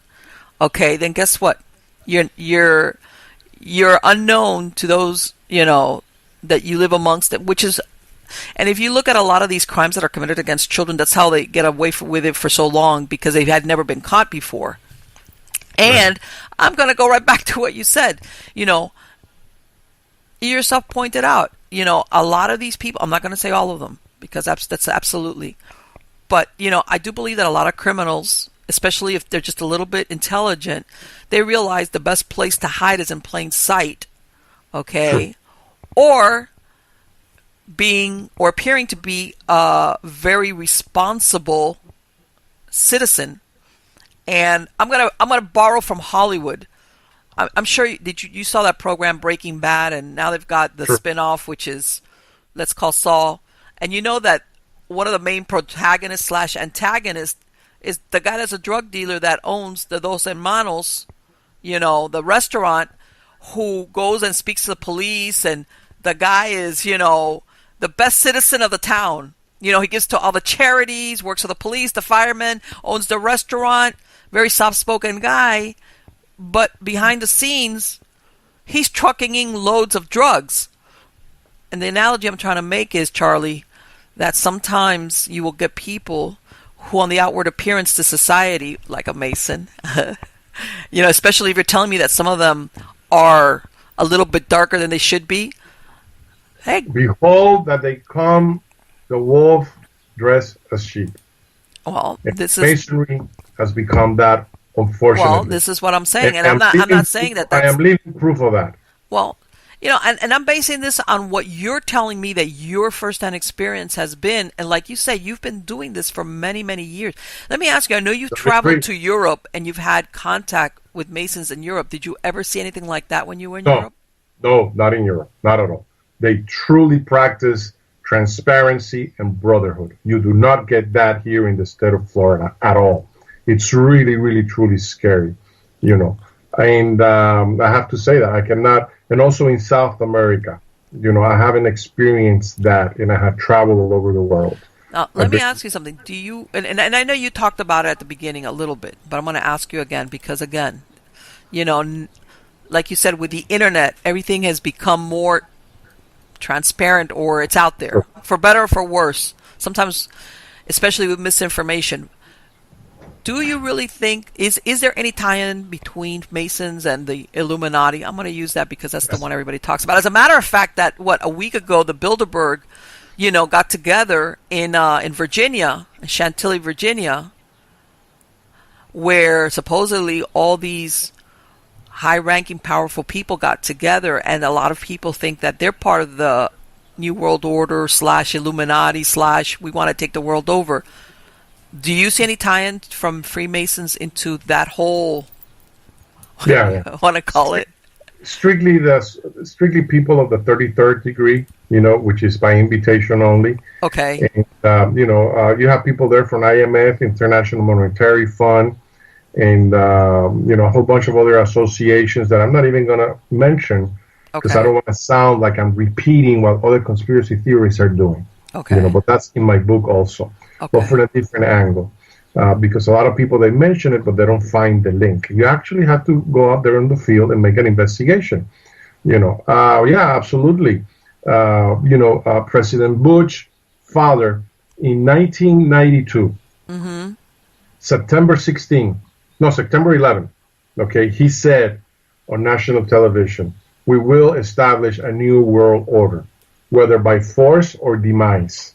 then guess what? You're unknown to those that you live amongst, which is. And if you look at a lot of these crimes that are committed against children, that's how they get away with it for so long, because they had never been caught before. And I'm going to go right back to what you said. You yourself pointed out, a lot of these people, I'm not going to say all of them, because that's absolutely. But, I do believe that a lot of criminals, especially if they're just a little bit intelligent, they realize the best place to hide is in plain sight. Okay? Or appearing to be a very responsible citizen. And I'm gonna borrow from Hollywood. I'm sure you saw that program Breaking Bad, and now they've got the spin-off, which is Let's Call Saul. And you know that one of the main protagonists slash antagonists is the guy that's a drug dealer that owns the Dos Hermanos, the restaurant, who goes and speaks to the police, and the guy is, the best citizen of the town. He gives to all the charities, works for the police, the firemen, owns the restaurant, very soft-spoken guy, but behind the scenes, he's trucking in loads of drugs. And the analogy I'm trying to make is, Charlie, that sometimes you will get people who on the outward appearance to society, like a Mason, especially if you're telling me that some of them are a little bit darker than they should be. Hey, behold that they come, the wolf dressed as sheep. Well, Masonry has become that, unfortunately. Well, this is what I'm saying, and I'm not saying that. I am living proof of that. Well, and I'm basing this on what you're telling me that your first-hand experience has been, and like you say, you've been doing this for many, many years. Let me ask you, I know you've traveled to Europe and you've had contact with Masons in Europe. Did you ever see anything like that when you were in Europe? No, not in Europe, not at all. They truly practice transparency and brotherhood. You do not get that here in the state of Florida at all. It's really, really, truly scary, And I have to say that I cannot, and also in South America, I haven't experienced that, and I have traveled all over the world. Now, let me ask you something. Do you, and I know you talked about it at the beginning a little bit, but I'm going to ask you again because, again, like you said, with the internet, everything has become more transparent, or it's out there, for better or for worse, sometimes, especially with misinformation. Do you really think, is there any tie-in between Masons and the Illuminati? I'm going to use that because that's the one everybody talks about. As a matter of fact, a week ago, the Bilderberg, got together in Virginia, in Chantilly, Virginia, where supposedly all these high-ranking, powerful people got together, and a lot of people think that they're part of the New World Order / Illuminati / we want to take the world over. Do you see any tie-in from Freemasons into that whole, I want to call it? Strictly people of the 33rd degree, which is by invitation only. Okay. And, you have people there from IMF, International Monetary Fund, and, a whole bunch of other associations that I'm not even going to mention because I don't want to sound like I'm repeating what other conspiracy theories are doing. Okay. But that's in my book also. Okay. But from a different angle. Because a lot of people, they mention it, but they don't find the link. You actually have to go out there in the field and make an investigation. Absolutely. President Bush's father in 1992, September 11, he said on national television, we will establish a new world order, whether by force or demise,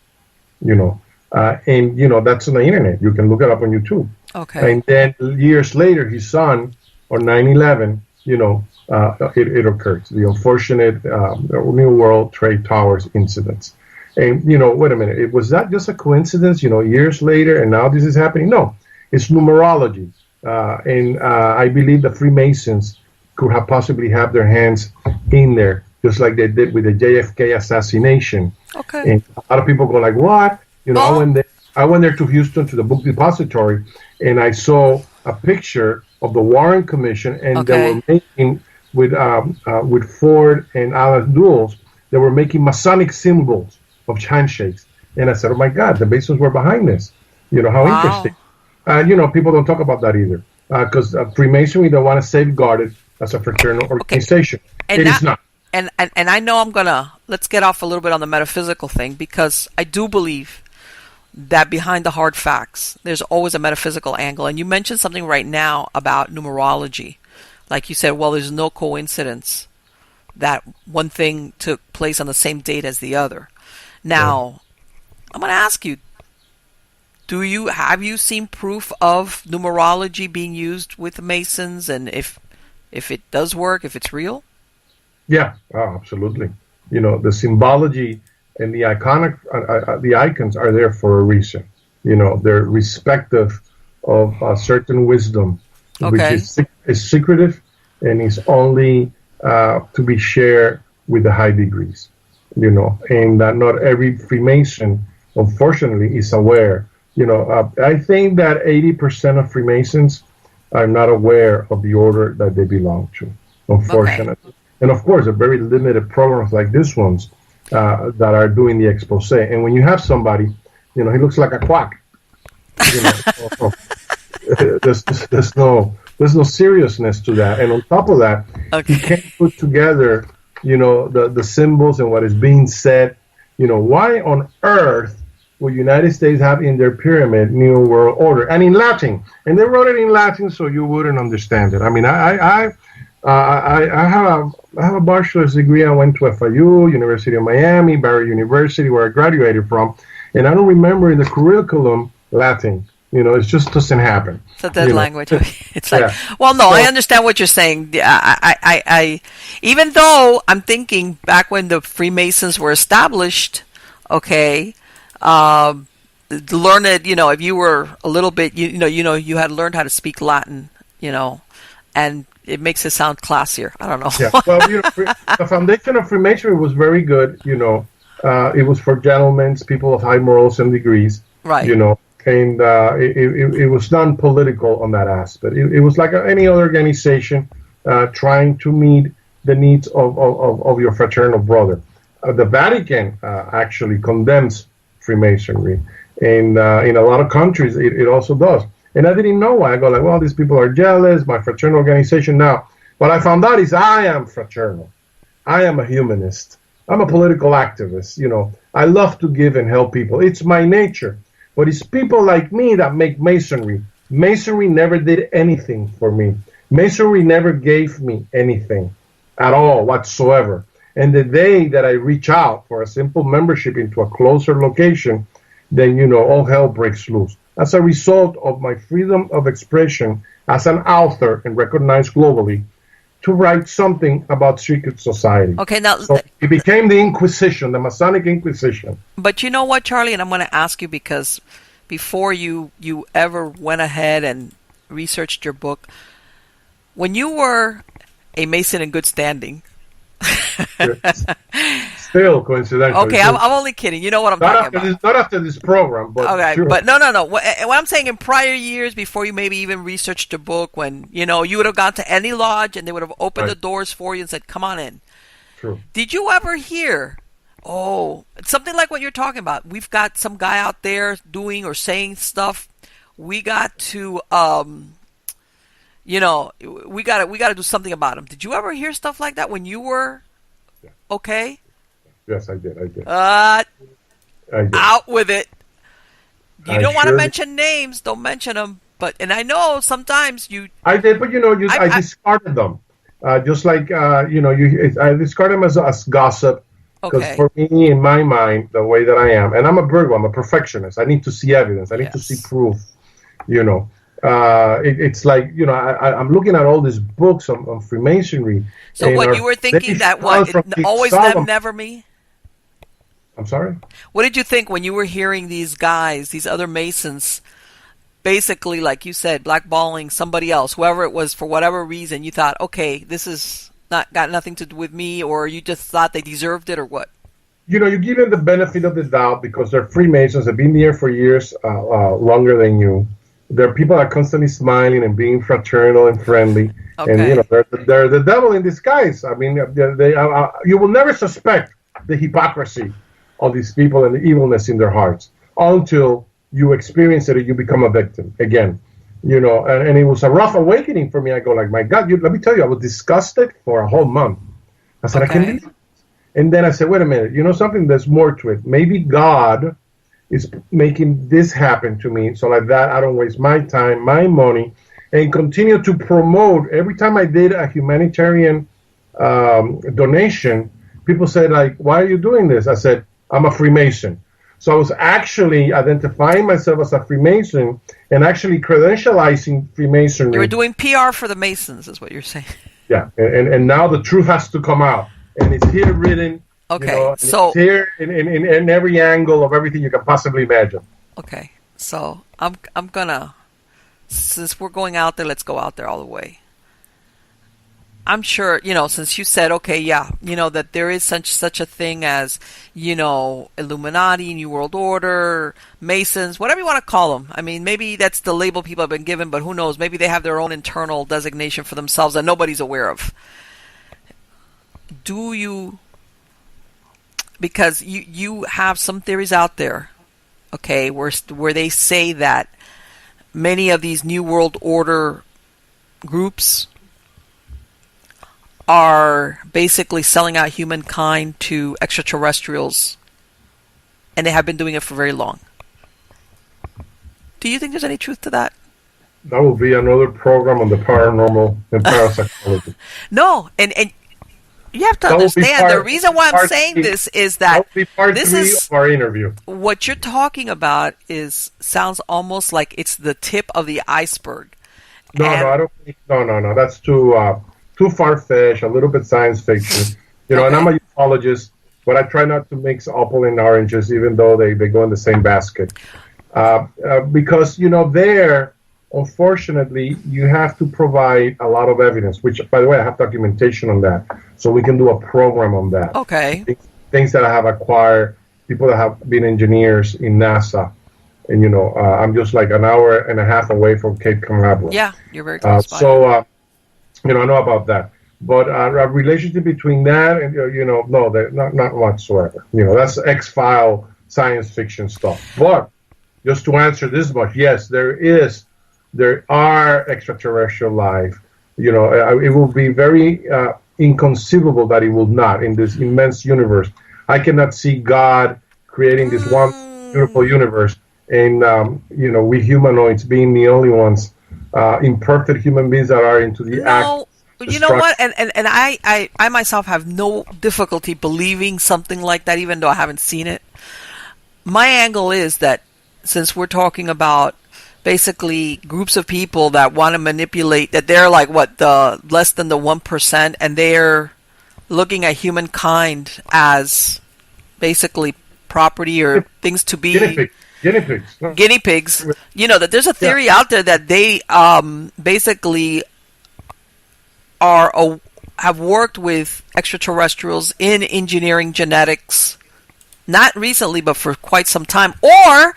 that's on the internet. You can look it up on YouTube. Okay. And then years later, his son, on 9/11, it occurred. The unfortunate New World Trade Towers incidents. And, wait a minute. Was that just a coincidence, years later, and now this is happening? No, it's numerology. And I believe the Freemasons could have possibly have their hands in there, just like they did with the JFK assassination. Okay. And a lot of people go like, what? I went there to Houston to the book depository, and I saw a picture of the Warren Commission, and they were making with Ford and Alan Dulles, they were making Masonic symbols of handshakes. And I said, oh my God, the Masons were behind this. How interesting. People don't talk about that either, because Freemasonry, they want to safeguard it as a fraternal organization. And it is not. And I know let's get off a little bit on the metaphysical thing, because I do believe that behind the hard facts, there's always a metaphysical angle. And you mentioned something right now about numerology. Like you said, well, there's no coincidence that one thing took place on the same date as the other. Now, I'm going to ask you, have you seen proof of numerology being used with the Masons, and if it does work, if it's real? Yeah, absolutely. The symbology and the the icons are there for a reason. They're respective of a certain wisdom, which is secretive and is only to be shared with the high degrees. And not every Freemason unfortunately, is aware. I think that 80% of Freemasons are not aware of the order that they belong to, unfortunately. Okay. And of course, a very limited programs like this ones that are doing the expose. And when you have somebody, he looks like a quack. There's no seriousness to that. And on top of that, okay, you can't put together, the symbols and what is being said. Why on earth would United States have in their pyramid New World Order and in Latin? And they wrote it in Latin so you wouldn't understand it. I mean, I have a bachelor's degree. I went to FIU, University of Miami, Barry University, where I graduated from, and I don't remember in the curriculum Latin. It just doesn't happen. It's a dead language. It's like, well, no, I understand what you're saying. I even though I'm thinking back when the Freemasons were established, okay, learn it. If you were a little bit, you had learned how to speak Latin, and it makes it sound classier. I don't know. Yeah. Well, the foundation of Freemasonry was very good. It was for gentlemen, people of high morals and degrees. Right. And it was non-political on that aspect. It was like any other organization trying to meet the needs of your fraternal brother. The Vatican actually condemns Freemasonry, and in a lot of countries it also does. And I didn't know why. I go like, well, these people are jealous, my fraternal organization. Now, what I found out is I am fraternal. I am a humanist. I'm a political activist. I love to give and help people. It's my nature. But it's people like me that make Masonry. Masonry never did anything for me. Masonry never gave me anything at all whatsoever. And the day that I reach out for a simple membership into a closer location, then, all hell breaks loose. As a result of my freedom of expression as an author and recognized globally, to write something about secret society. Okay, now so it became the Inquisition, the Masonic Inquisition. But you know what, Charlie, and I'm going to ask you because before you ever went ahead and researched your book, when you were a Mason in good standing. Still coincidental. Okay, I'm only kidding. You know what I'm talking about. Not after this program, but okay. Sure. But no. What I'm saying, in prior years, before you maybe even researched your book, when you would have gone to any lodge and they would have opened the doors for you and said, "Come on in." True. Did you ever hear? Oh, something like what you're talking about. We've got some guy out there doing or saying stuff. We got to, we got to do something about him. Did you ever hear stuff like that when you were okay? Yes, I did. I did. Out with it. You don't want to mention names. Don't mention them. And I know sometimes you. I did, but I discarded them. Just like I discard them as gossip. Because for me, in my mind, the way that I am, and I'm a Virgo, I'm a perfectionist. I need to see evidence. I need to see proof. It's like, I'm looking at all these books on Freemasonry. So what, you were thinking that what, always them, never me? I'm sorry? What did you think when you were hearing these guys, these other Masons, basically, like you said, blackballing somebody else, whoever it was, for whatever reason, you thought, okay, this is not got nothing to do with me, or you just thought they deserved it, or what? You give them the benefit of the doubt because they're Freemasons. They've been there for years, longer than you. They're people that are constantly smiling and being fraternal and friendly. Okay. And, they're the devil in disguise. I mean, you will never suspect the hypocrisy of these people and the evilness in their hearts until you experience it and you become a victim again. And it was a rough awakening for me. I go like, my God, let me tell you, I was disgusted for a whole month. I said, I can't believe it. And then I said, wait a minute, something, there's more to it. Maybe God is making this happen to me so like that I don't waste my time, my money, and continue to promote. Every time I did a humanitarian donation, people said, like, why are you doing this? I said, I'm a Freemason. So I was actually identifying myself as a Freemason and actually credentializing Freemasonry. You were doing PR for the Masons, is what you're saying. Yeah, and now the truth has to come out. And it's here written. Okay, so it's here in every angle of everything you can possibly imagine. Okay, so I'm gonna, since we're going out there, let's go out there all the way. I'm sure, since you said, okay, yeah, that there is such a thing as, Illuminati, New World Order, Masons, whatever you want to call them. I mean, maybe that's the label people have been given, but who knows? Maybe they have their own internal designation for themselves that nobody's aware of. Do you, because you have some theories out there, okay, where they say that many of these New World Order groups are basically selling out humankind to extraterrestrials, and they have been doing it for very long. Do you think there's any truth to that? That will be another program on the paranormal and parapsychology. No, and you have to understand the reason why I'm saying this is that this is our interview. What you're talking about sounds almost like it's the tip of the iceberg. No, I don't think. No. That's too far-fetched, a little bit science fiction. And I'm a ufologist, but I try not to mix apple and oranges, even though they go in the same basket. Because, there, unfortunately, you have to provide a lot of evidence, which, by the way, I have documentation on that, so we can do a program on that. Okay. Things that I have acquired, people that have been engineers in NASA. And, I'm just like an hour and a half away from Cape Canaveral. Yeah, you're very close by. So, I know about that. But a relationship between that and, no, not whatsoever. That's X-File science fiction stuff. But just to answer this much, yes, there are extraterrestrial life. It will be very inconceivable that it will not in this immense universe. I cannot see God creating this one beautiful universe and, we humanoids being the only ones, imperfect human beings that are into the act. You know what? And I myself have no difficulty believing something like that, even though I haven't seen it. My angle is that since we're talking about basically groups of people that want to manipulate, that they're like the less than the 1%, and they're looking at humankind as basically property or things to be guinea pigs. Guinea pigs. That there's a theory out there that they basically have worked with extraterrestrials in engineering genetics, not recently, but for quite some time. Or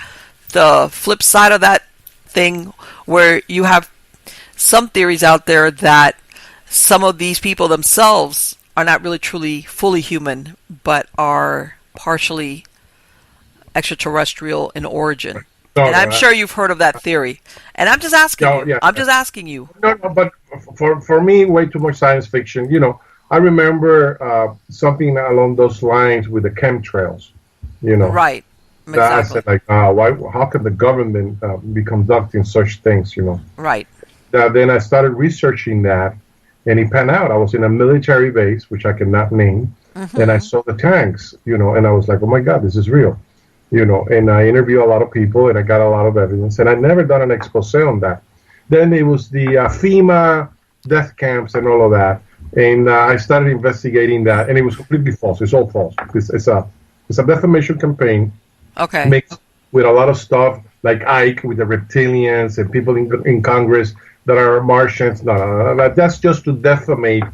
the flip side of that thing, where you have some theories out there that some of these people themselves are not really truly fully human, but are partially extraterrestrial in origin. And I'm sure you've heard of that theory. And I'm just asking you. Yeah. I'm just asking you. No, but for me, way too much science fiction. I remember something along those lines with the chemtrails. Right. Exactly. I said, like, how can the government be conducting such things? Right. Then I started researching that, and it panned out. I was in a military base, which I cannot name, and I saw the tanks. And I was like, oh my God, this is real. And I interviewed a lot of people, and I got a lot of evidence, and I never done an expose on that. Then it was the FEMA death camps and all of that, and I started investigating that, and it was completely false. It's all false. It's a defamation campaign, mixed with a lot of stuff like Ike with the reptilians and people in Congress that are Martians. No. That's just to defamate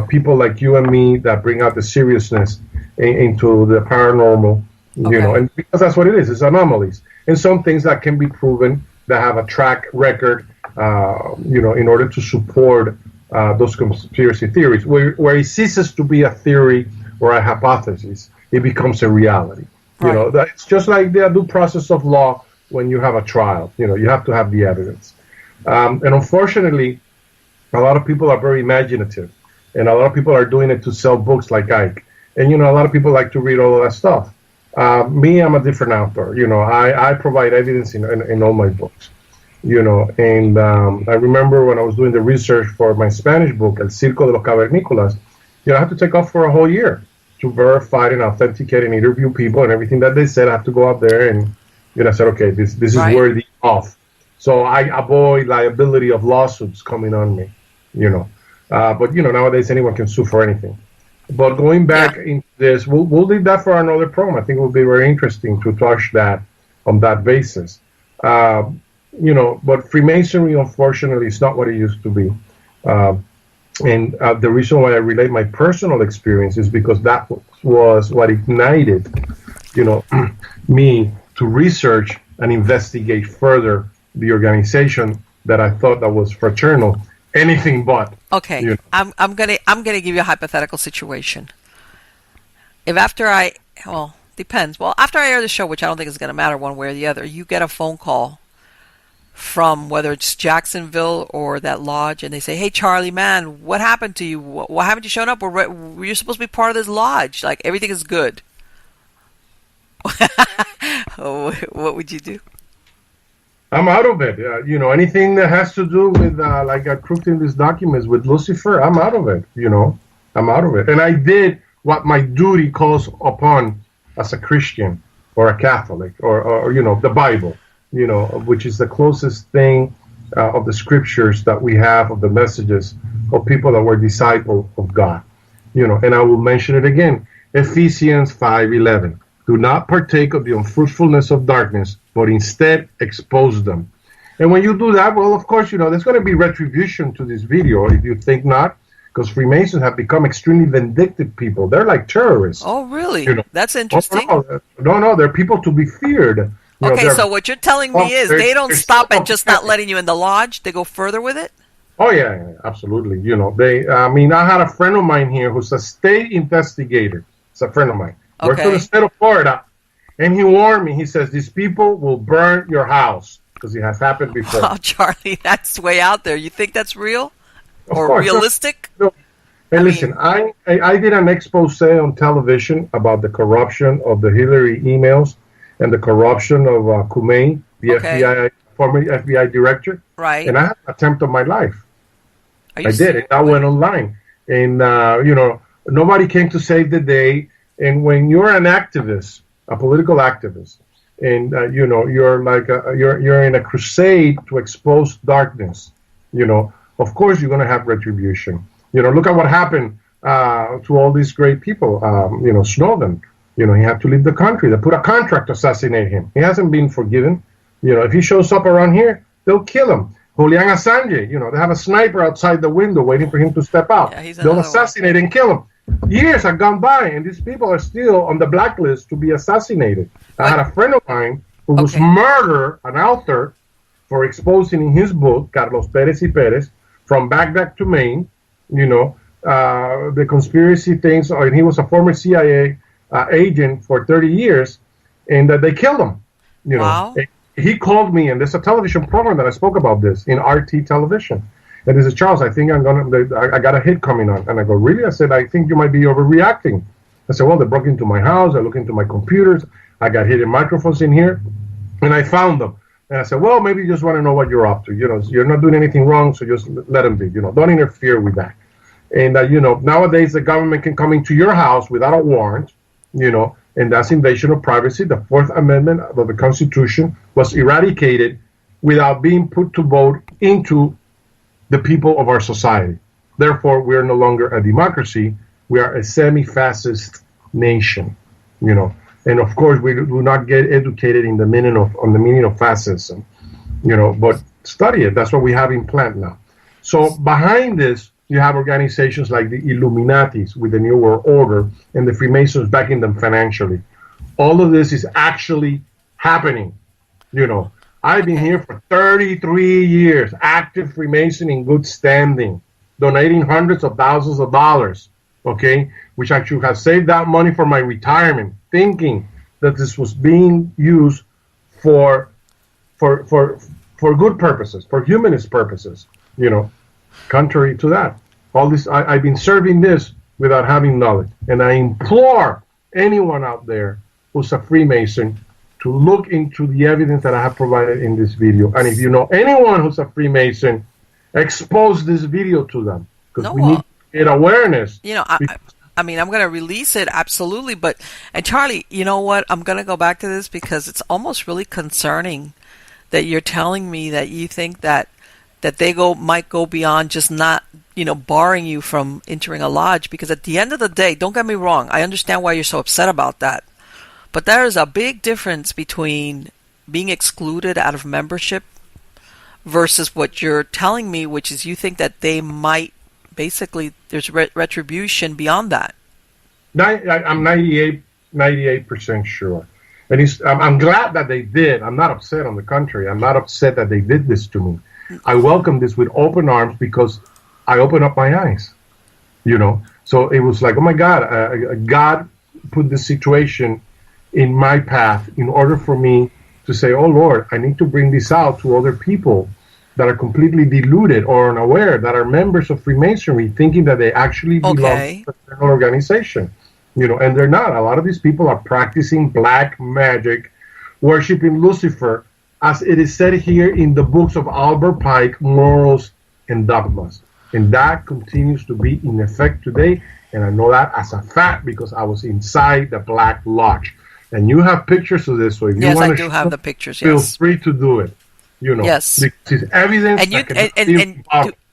people like you and me that bring out the seriousness into the paranormal. And because that's what it is, it's anomalies. And some things that can be proven that have a track record, in order to support those conspiracy theories. Where it ceases to be a theory or a hypothesis, it becomes a reality. Right. It's just like the due process of law when you have a trial. You have to have the evidence. And unfortunately, a lot of people are very imaginative, and a lot of people are doing it to sell books like Ike. And, a lot of people like to read all of that stuff. Me, I'm a different author. I provide evidence in all my books. And I remember when I was doing the research for my Spanish book, El Circo de los Cavernícolas, I had to take off for a whole year to verify and authenticate and interview people, and everything that they said, I have to go out there and, I said, okay, this is worthy of. So I avoid liability of lawsuits coming on me, But, nowadays anyone can sue for anything. But going back into this, we'll leave that for another program. I think it will be very interesting to touch that on that basis. But Freemasonry, unfortunately, is not what it used to be. And the reason why I relate my personal experience is because that was what ignited, me to research and investigate further the organization that I thought that was fraternal, anything but. Okay, I'm gonna give you a hypothetical situation. If after depends. Well, after I air the show, which I don't think is gonna matter one way or the other, you get a phone call from whether it's Jacksonville or that lodge, and they say, "Hey, Charlie, man, what happened to you? Why haven't you shown up? You're supposed to be part of this lodge. Like, everything is good." What would you do? I'm out of it. Anything that has to do with like I proved in these documents with Lucifer, I'm out of it. I'm out of it. And I did what my duty calls upon as a Christian or a Catholic or the Bible. Which is the closest thing of the scriptures that we have of the messages of people that were disciples of God. And I will mention it again. Ephesians 5:11. Do not partake of the unfruitfulness of darkness, but instead expose them. And when you do that, well, of course, there's going to be retribution to this video if you think not, because Freemasons have become extremely vindictive people. They're like terrorists. Oh, really? That's interesting. No, they're people to be feared. Okay, so what you're telling me is they don't stop at just not letting you in the lodge. They go further with it? Oh, yeah, absolutely. I had a friend of mine here who's a state investigator. It's a friend of mine. Works for the state of Florida. And he warned me. He says, these people will burn your house because it has happened before. Oh, Charlie, that's way out there. You think that's real? Or realistic? No. Hey, listen, I did an expose on television about the corruption of the Hillary emails and the corruption of Khomeini, the FBI, former FBI director. Right. And I had an attempt on my life. I did it. I went online. And, nobody came to save the day. And when you're an activist, a political activist, and, you're like, you're in a crusade to expose darkness, of course you're going to have retribution. Look at what happened to all these great people. Snowden. He had to leave the country. They put a contract to assassinate him. He hasn't been forgiven. If he shows up around here, they'll kill him. Julian Assange, they have a sniper outside the window waiting for him to step out. Yeah, they'll assassinate and kill him. Years have gone by, and these people are still on the blacklist to be assassinated. I had a friend of mine who was murdered, an author, for exposing in his book, Carlos Pérez y Pérez, from Baghdad to Maine, the conspiracy things. And he was a former CIA agent for 30 years, and they killed him. Wow. He called me, and there's a television program that I spoke about this in RT television. And he said, Charles, I think I got a hit coming on. And I go, really? I said, I think you might be overreacting. I said, well, they broke into my house. I looked into my computers. I got hidden microphones in here, and I found them. And I said, well, maybe you just want to know what you're up to. You're not doing anything wrong, so just let them be. Don't interfere with that. And, nowadays the government can come into your house without a warrant, and that's invasion of privacy. The Fourth Amendment of the Constitution was eradicated without being put to vote into the people of our society. Therefore, we are no longer a democracy. We are a semi-fascist nation, And of course, we do not get educated on the meaning of fascism, But study it. That's what we have in plant now. So behind this, you have organizations like the Illuminatis with the New World Order and the Freemasons backing them financially. All of this is actually happening, I've been here for 33 years, active Freemason in good standing, donating hundreds of thousands of dollars, which I should have saved that money for my retirement, thinking that this was being used for good purposes, for humanist purposes, Contrary to that, all this I've been serving this without having knowledge, and I implore anyone out there who's a Freemason to look into the evidence that I have provided in this video. And if you know anyone who's a Freemason, expose this video to them, because we need to get awareness. I'm going to release it, absolutely. And Charlie, you know what? I'm going to go back to this because it's almost really concerning that you're telling me that you think that they might go beyond just not, barring you from entering a lodge. Because at the end of the day, don't get me wrong, I understand why you're so upset about that. But there is a big difference between being excluded out of membership versus what you're telling me, which is you think that they might basically there's retribution beyond that. I'm 98% sure. And I'm glad that they did. I'm not upset, on the contrary. I'm not upset that they did this to me. I welcome this with open arms because I opened up my eyes, So it was like, oh my God, God put this situation in my path in order for me to say, oh Lord, I need to bring this out to other people that are completely deluded or unaware, that are members of Freemasonry, thinking that they actually belong to an organization. And they're not. A lot of these people are practicing black magic, worshiping Lucifer, as it is said here in the books of Albert Pike, Morals and Dogmas. And that continues to be in effect today. And I know that as a fact because I was inside the Black Lodge. And you have pictures of this, so if you want to, yes, I do have the pictures. Feel free to do it. Yes, because it's evidence. And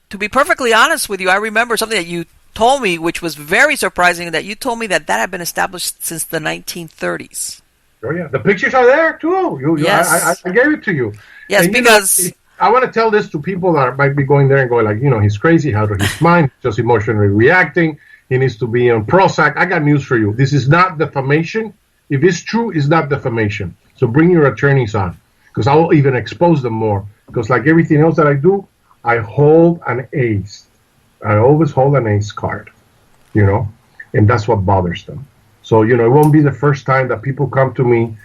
to be perfectly honest with you, I remember something that you told me, which was very surprising. That you told me that had been established since the 1930s. Oh yeah, the pictures are there too. Yes. I gave it to you. Yes, and, because I want to tell this to people that might be going there and going like, he's crazy. How does his mind just emotionally reacting? He needs to be on Prozac. I got news for you. This is not defamation. If it's true, it's not defamation. So bring your attorneys on, because I will even expose them more. Because like everything else that I do, I hold an ace. I always hold an ace card, and that's what bothers them. So, it won't be the first time that people come to me,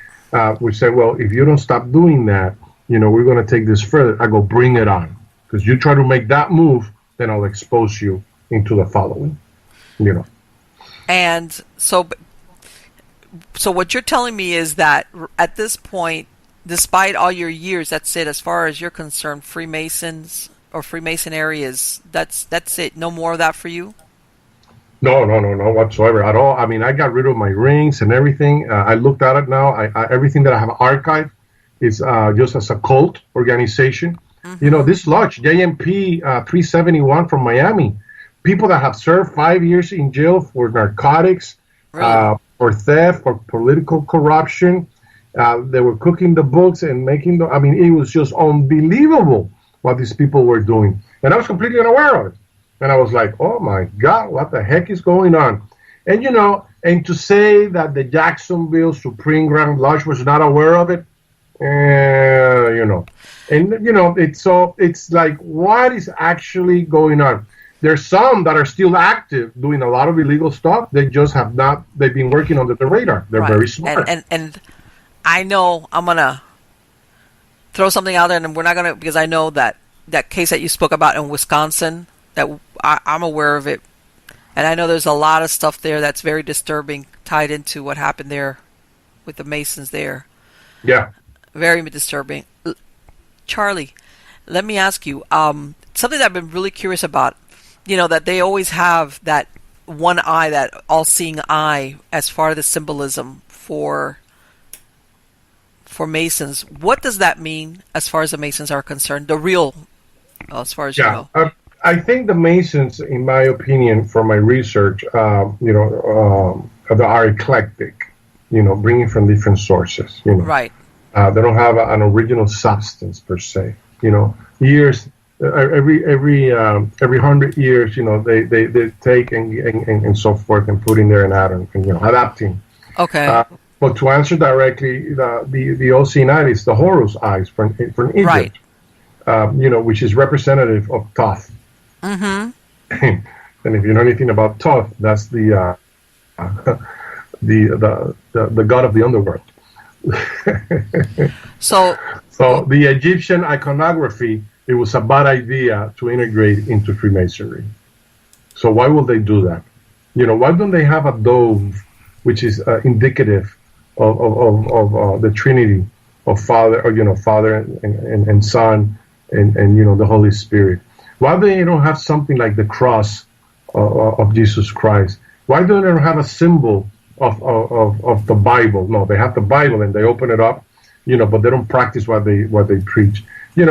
we say, well, if you don't stop doing that, we're going to take this further. I go, bring it on. Because you try to make that move, then I'll expose you into the following, And so what you're telling me is that at this point, despite all your years, that's it, as far as you're concerned, Freemasons or Freemasonry is, that's it, no more of that for you? No, whatsoever at all. I mean, I got rid of my rings and everything. I looked at it now. Everything that I have archived is just as a cult organization. Mm-hmm. This lodge, JMP 371 from Miami, people that have served 5 years in jail for narcotics, really? For theft, for political corruption. They were cooking the books and making it was just unbelievable what these people were doing. And I was completely unaware of it. And I was like, oh my God, what the heck is going on? And, and to say that the Jacksonville Supreme Grand Lodge was not aware of it, it's like, what is actually going on? There's some that are still active doing a lot of illegal stuff. They just have not, they've been working under the radar. They're very smart. And I know I'm going to throw something out there, and we're not going to, because I know that case that you spoke about in Wisconsin, that I'm aware of it. And I know there's a lot of stuff there that's very disturbing tied into what happened there with the Masons there. Yeah. Very disturbing. Charlie, let me ask you, something that I've been really curious about, that they always have that one eye, that all-seeing eye, as far as the symbolism for Masons. What does that mean as far as the Masons are concerned? The real, as far as you know. I think the Masons, in my opinion, from my research, they are eclectic, bringing from different sources, Right. They don't have an original substance per se, years, every 100 years, they take and so forth and put in there and add and adapting. Okay. But to answer directly, the all-seeing eye is the Horus eyes from Egypt, right. Which is representative of Thoth. Mm-hmm. And if you know anything about Thoth, that's the god of the underworld. So the Egyptian iconography, it was a bad idea to integrate into Freemasonry. So why would they do that? Why don't they have a dove, which is indicative of the Trinity of Father, Father and Son and the Holy Spirit? Why do they don't have something like the cross of Jesus Christ? Why do they don't have a symbol of the Bible? No, they have the Bible and they open it up, but they don't practice what they preach.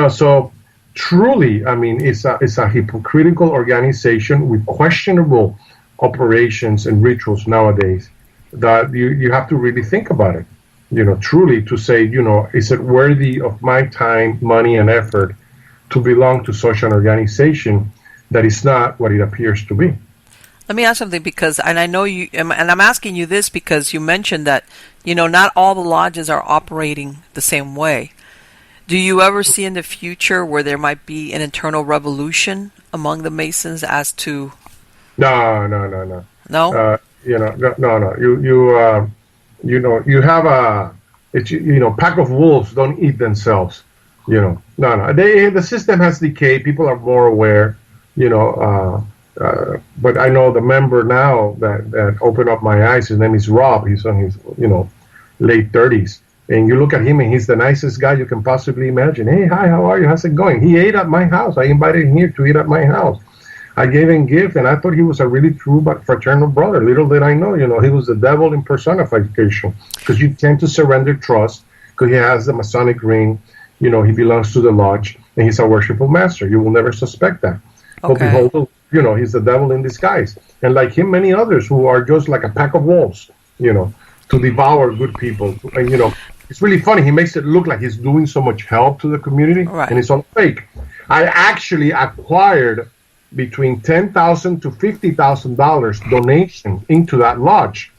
So truly, it's a hypocritical organization with questionable operations and rituals nowadays that you have to really think about it. Truly to say, is it worthy of my time, money, and effort to belong to such an organization that is not what it appears to be. Let me ask something, because, and I know you, and I'm asking you this because you mentioned that, not all the lodges are operating the same way. Do you ever see in the future where there might be an internal revolution among the Masons as to? No. No? No. You have pack of wolves don't eat themselves. No. The system has decayed. People are more aware. But I know the member now that opened up my eyes. His name is Rob. He's on his late 30s, and you look at him, and he's the nicest guy you can possibly imagine. Hey, hi, how are you? How's it going? He ate at my house. I invited him here to eat at my house. I gave him gift, and I thought he was a really true but fraternal brother. Little did I know, he was the devil in personification, because you tend to surrender trust because he has the Masonic ring. He belongs to the lodge, and he's a worshipful master. You will never suspect that. Okay. But behold, he's the devil in disguise. And like him, many others who are just like a pack of wolves, to devour good people. And, it's really funny. He makes it look like he's doing so much help to the community, right, and it's all fake. I actually acquired between $10,000 to $50,000 donation into that lodge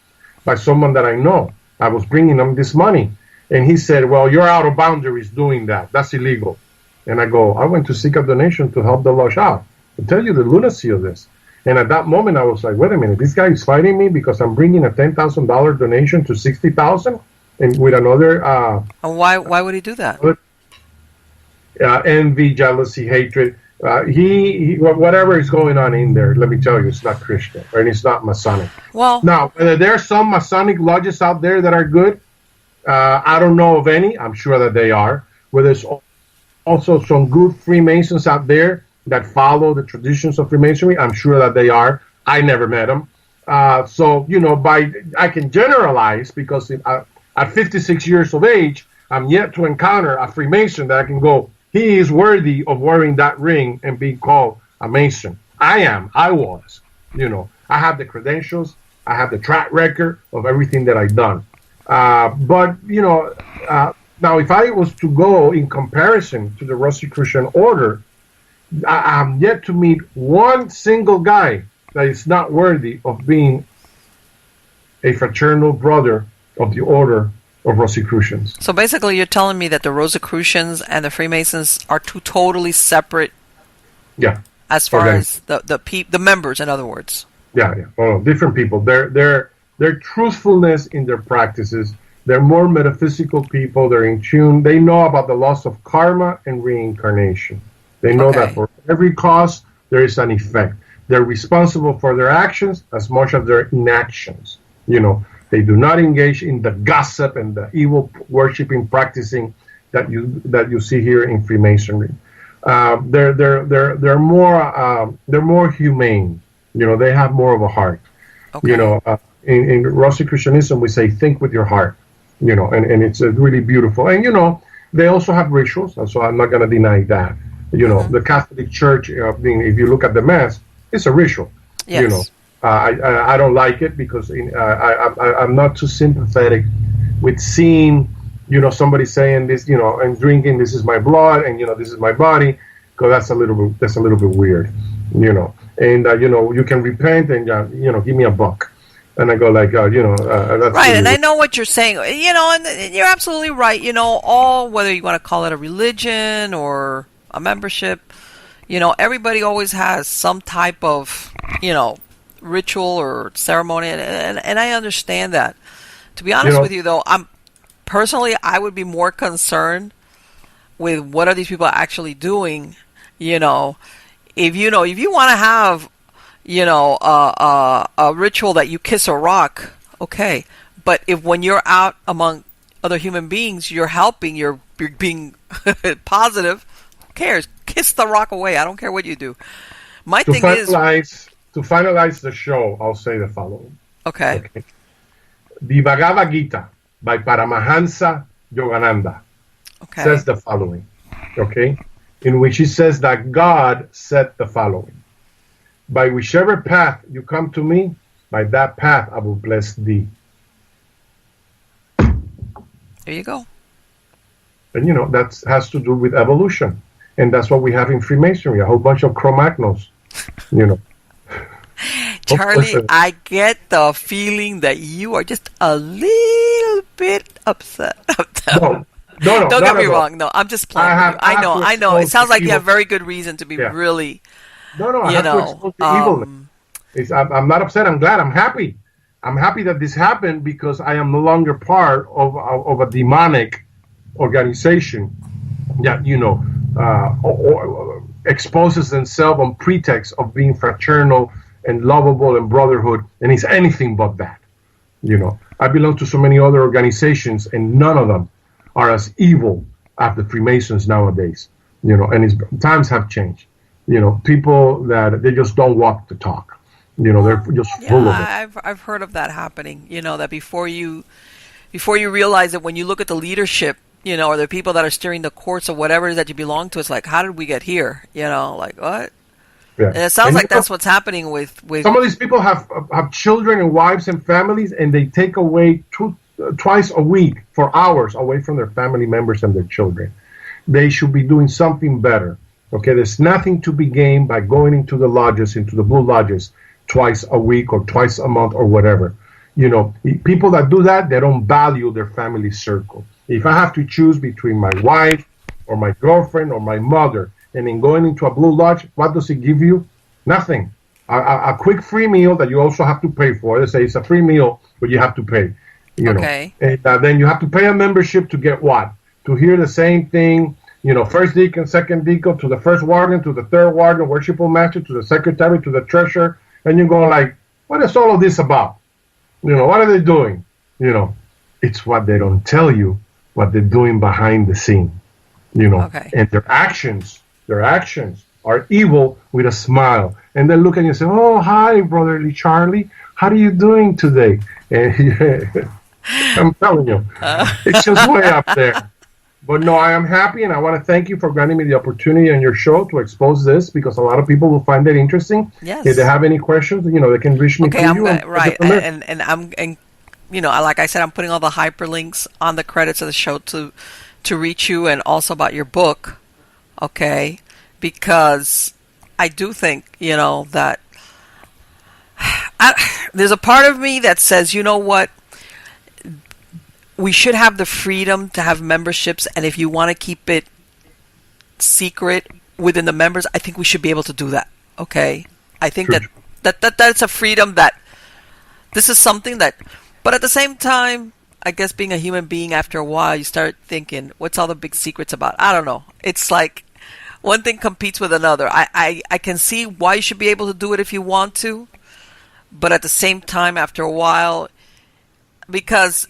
by someone that I know. I was bringing him this money, and he said, well, you're out of boundaries doing that. That's illegal. And I go, I went to seek a donation to help the lodge out. I'll tell you the lunacy of this. And at that moment, I was like, wait a minute, this guy is fighting me because I'm bringing a $10,000 donation to $60,000, and with another. Why would he do that? Envy, jealousy, hatred. He whatever is going on in there, let me tell you, it's not Christian, and it's not Masonic. Well, now, whether there are some Masonic lodges out there that are good, I don't know of any. I'm sure that they are. Where there's also some good Freemasons out there that follow the traditions of Freemasonry. I'm sure that they are. I never met them. So, I can generalize because at 56 years of age, I'm yet to encounter a Freemason that I can go, he is worthy of wearing that ring and being called a Mason. I was. I have the credentials. I have the track record of everything that I've done. But now if I was to go in comparison to the Rosicrucian order, I'm yet to meet one single guy that is not worthy of being a fraternal brother of the order of Rosicrucians. So basically you're telling me that the Rosicrucians and the Freemasons are two totally separate, as far as the members, in other words. Different people. Their truthfulness in their practices. They're more metaphysical people. They're in tune. They know about the laws of karma and reincarnation. They know that for every cause, there is an effect. They're responsible for their actions as much as their inactions. They do not engage in the gossip and the evil worshipping, practicing that you see here in Freemasonry. They're more humane. They have more of a heart. Okay. In Rosicrucianism, we say think with your heart. And it's really beautiful. And they also have rituals, so I'm not going to deny that. The Catholic Church, if you look at the Mass, it's a ritual. Yes. I don't like it because I'm not too sympathetic with seeing, somebody saying this, and drinking, this is my blood, and this is my body, because that's a little bit weird, And you can repent and give me a buck. And I go like, that's right. And I know what you're saying, and you're absolutely right. All, whether you want to call it a religion or a membership, everybody always has some type of, ritual or ceremony, and I understand that. To be honest with you, though, I would be more concerned with what are these people actually doing. If you want to have, a ritual that you kiss a rock, okay. But if when you're out among other human beings, you're helping, you're being positive, who cares? Kiss the rock away. I don't care what you do. To finalize the show, I'll say the following. Okay. The Bhagavad Gita by Paramahansa Yogananda says the following, in which he says that God said the following: by whichever path you come to me, by that path I will bless thee. There you go. And that has to do with evolution. And that's what we have in Freemasonry, a whole bunch of Cro-Magnos, you know. Charlie, I get the feeling that you are just a little bit upset. No, no, Don't get not me at all. wrong. No, I'm just playing with you. I know. It sounds like you have very good reason to be really, No, I have to expose the evilness. I'm not upset. I'm glad. I'm happy. I'm happy that this happened because I am no longer part of a demonic organization that, or exposes themselves on pretext of being fraternal and lovable and brotherhood, and it's anything but that. I belong to so many other organizations, and none of them are as evil as the Freemasons nowadays. And times have changed. People that they just don't walk the talk. They're just full of it. I've heard of that happening. That before you realize it, when you look at the leadership, or the people that are steering the courts or whatever it is that you belong to, it's like, how did we get here? Like what? Yeah. And it sounds like that's what's happening with some of these people have children and wives and families, and they take away twice a week for hours away from their family members and their children. They should be doing something better. Okay, there's nothing to be gained by going into the lodges, into the blue lodges, twice a week or twice a month or whatever. People that do that, they don't value their family circle. If I have to choose between my wife or my girlfriend or my mother, and in going into a blue lodge, what does it give you? Nothing. A quick free meal that you also have to pay for. They say it's a free meal, but you have to pay. Okay. And then you have to pay a membership to get what? To hear the same thing. First deacon, second deacon, to the first warden, to the third warden, worshipful master, to the secretary, to the treasurer, and you're going like, what is all of this about? What are they doing? It's what they don't tell you, what they're doing behind the scene. Okay. And their actions are evil with a smile. And they look at you and say, oh, hi, brotherly Charlie. How are you doing today? And I'm telling you, it's just way up there. But no, I am happy, and I want to thank you for granting me the opportunity on your show to expose this, because a lot of people will find it interesting. Yes. If they have any questions, they can reach me. Okay, right, and like I said, I'm putting all the hyperlinks on the credits of the show to reach you, and also about your book. Okay, because I do think that there's a part of me that says, what. We should have the freedom to have memberships, and if you want to keep it secret within the members, I think we should be able to do that. Okay, I think that's a freedom that this is something that, but at the same time, I guess being a human being, after a while, you start thinking, what's all the big secrets about? I don't know. It's like one thing competes with another. I can see why you should be able to do it if you want to, but at the same time, after a while, because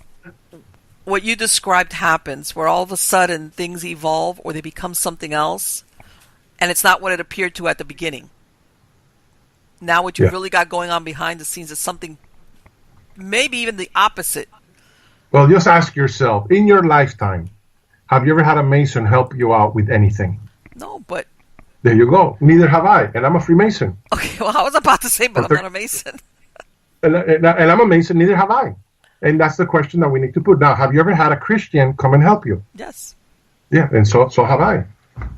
what you described happens, where all of a sudden things evolve or they become something else, and it's not what it appeared to at the beginning. Now what you've really got going on behind the scenes is something maybe even the opposite. Well, just ask yourself, in your lifetime, have you ever had a Mason help you out with anything? No, but... There you go. Neither have I, and I'm a Freemason. Okay, well, I was about to say, but I'm not a Mason. And I'm a Mason, neither have I. And that's the question that we need to put. Now, have you ever had a Christian come and help you? Yes. Yeah, and so have I.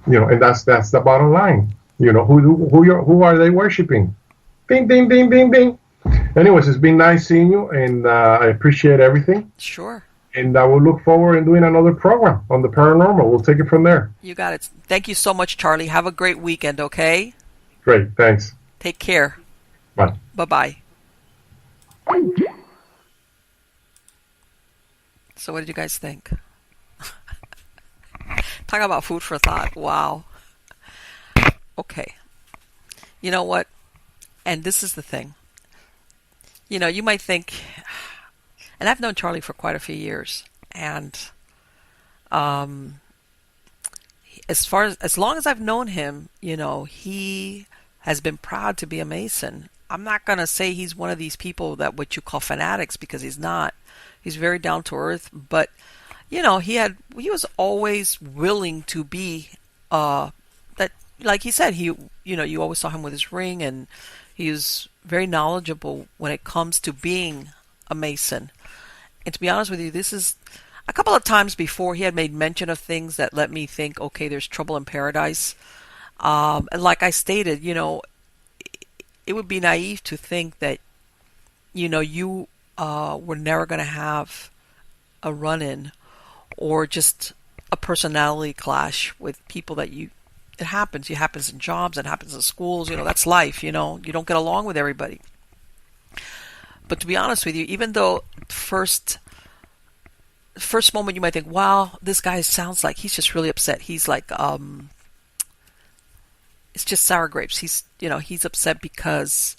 And that's the bottom line. Who are they worshiping? Bing, bing, bing, bing, bing. Anyways, it's been nice seeing you, and I appreciate everything. Sure. And I will look forward in doing another program on the paranormal. We'll take it from there. You got it. Thank you so much, Charlie. Have a great weekend, okay? Great, thanks. Take care. Bye. Bye-bye. So what did you guys think? Talk about food for thought. Wow. Okay. You know what? And this is the thing. You might think, and I've known Charlie for quite a few years, and as long as I've known him, he has been proud to be a Mason. I'm not going to say he's one of these people that what you call fanatics, because he's not. He's very down to earth, but he was always willing to be that, like he said, you always saw him with his ring, and he was very knowledgeable when it comes to being a Mason. And to be honest with you, this is a couple of times before he had made mention of things that let me think, okay, there's trouble in paradise. And like I stated, it would be naive to think that, you were never going to have a run-in or just a personality clash with people that it happens. It happens in jobs, it happens in schools, that's life, you don't get along with everybody. But to be honest with you, even though first moment you might think, wow, this guy sounds like he's just really upset. He's like, it's just sour grapes. He's upset because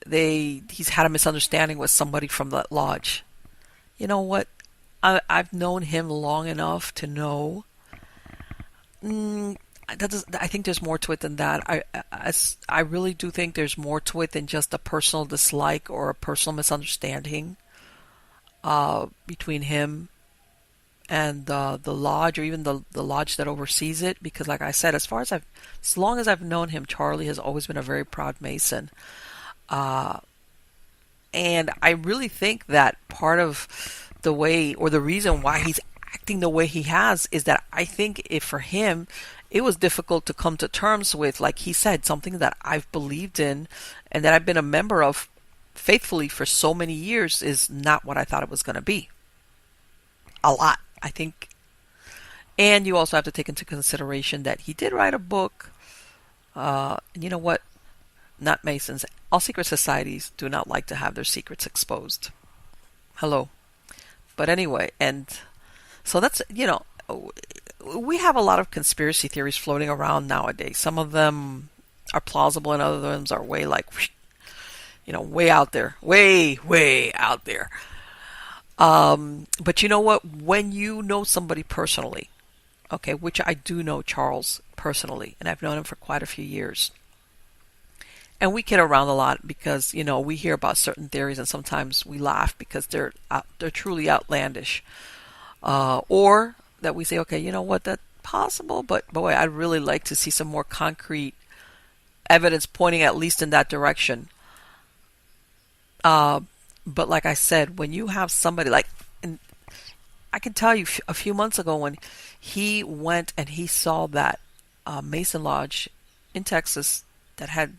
he's had a misunderstanding with somebody from that lodge. You know what? I've known him long enough to know. I think there's more to it than that. I really do think there's more to it than just a personal dislike or a personal misunderstanding between him and the lodge, or even the lodge that oversees it. Because, like I said, as long as I've known him, Charlie has always been a very proud Mason. And I really think that part of the way, or the reason why he's acting the way he has, is that I think for him, it was difficult to come to terms with, like he said, something that I've believed in and that I've been a member of faithfully for so many years is not what I thought it was going to be. A lot, I think. And you also have to take into consideration that he did write a book. And you know what? Not Masons. All secret societies do not like to have their secrets exposed. Hello. But anyway, and so that's, we have a lot of conspiracy theories floating around nowadays. Some of them are plausible and others are way way out there. Way out there. But you know what? When you know somebody personally, okay, which I do know Charles personally, and I've known him for quite a few years. And we kid around a lot because, we hear about certain theories and sometimes we laugh because they're truly outlandish. Or that we say, okay, you know what, that's possible, but boy, I'd really like to see some more concrete evidence pointing at least in that direction. But like I said, when you have somebody and I can tell you a few months ago when he went and he saw that Mason Lodge in Texas that had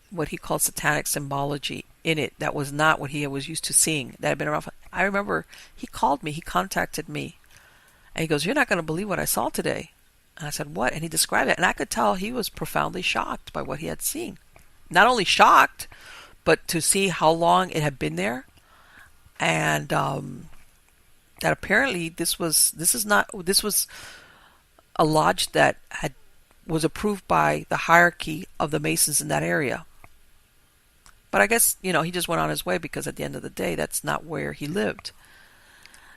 what he called satanic symbology in it, that was not what he was used to seeing, that had been around. I remember he called me, he contacted me, and he goes, "You're not going to believe what I saw today." And I said, "What?" And he described it, and I could tell he was profoundly shocked by what he had seen. Not only shocked, but to see how long it had been there, and that apparently this was a lodge that was approved by the hierarchy of the Masons in that area. But I guess, he just went on his way because at the end of the day, that's not where he lived.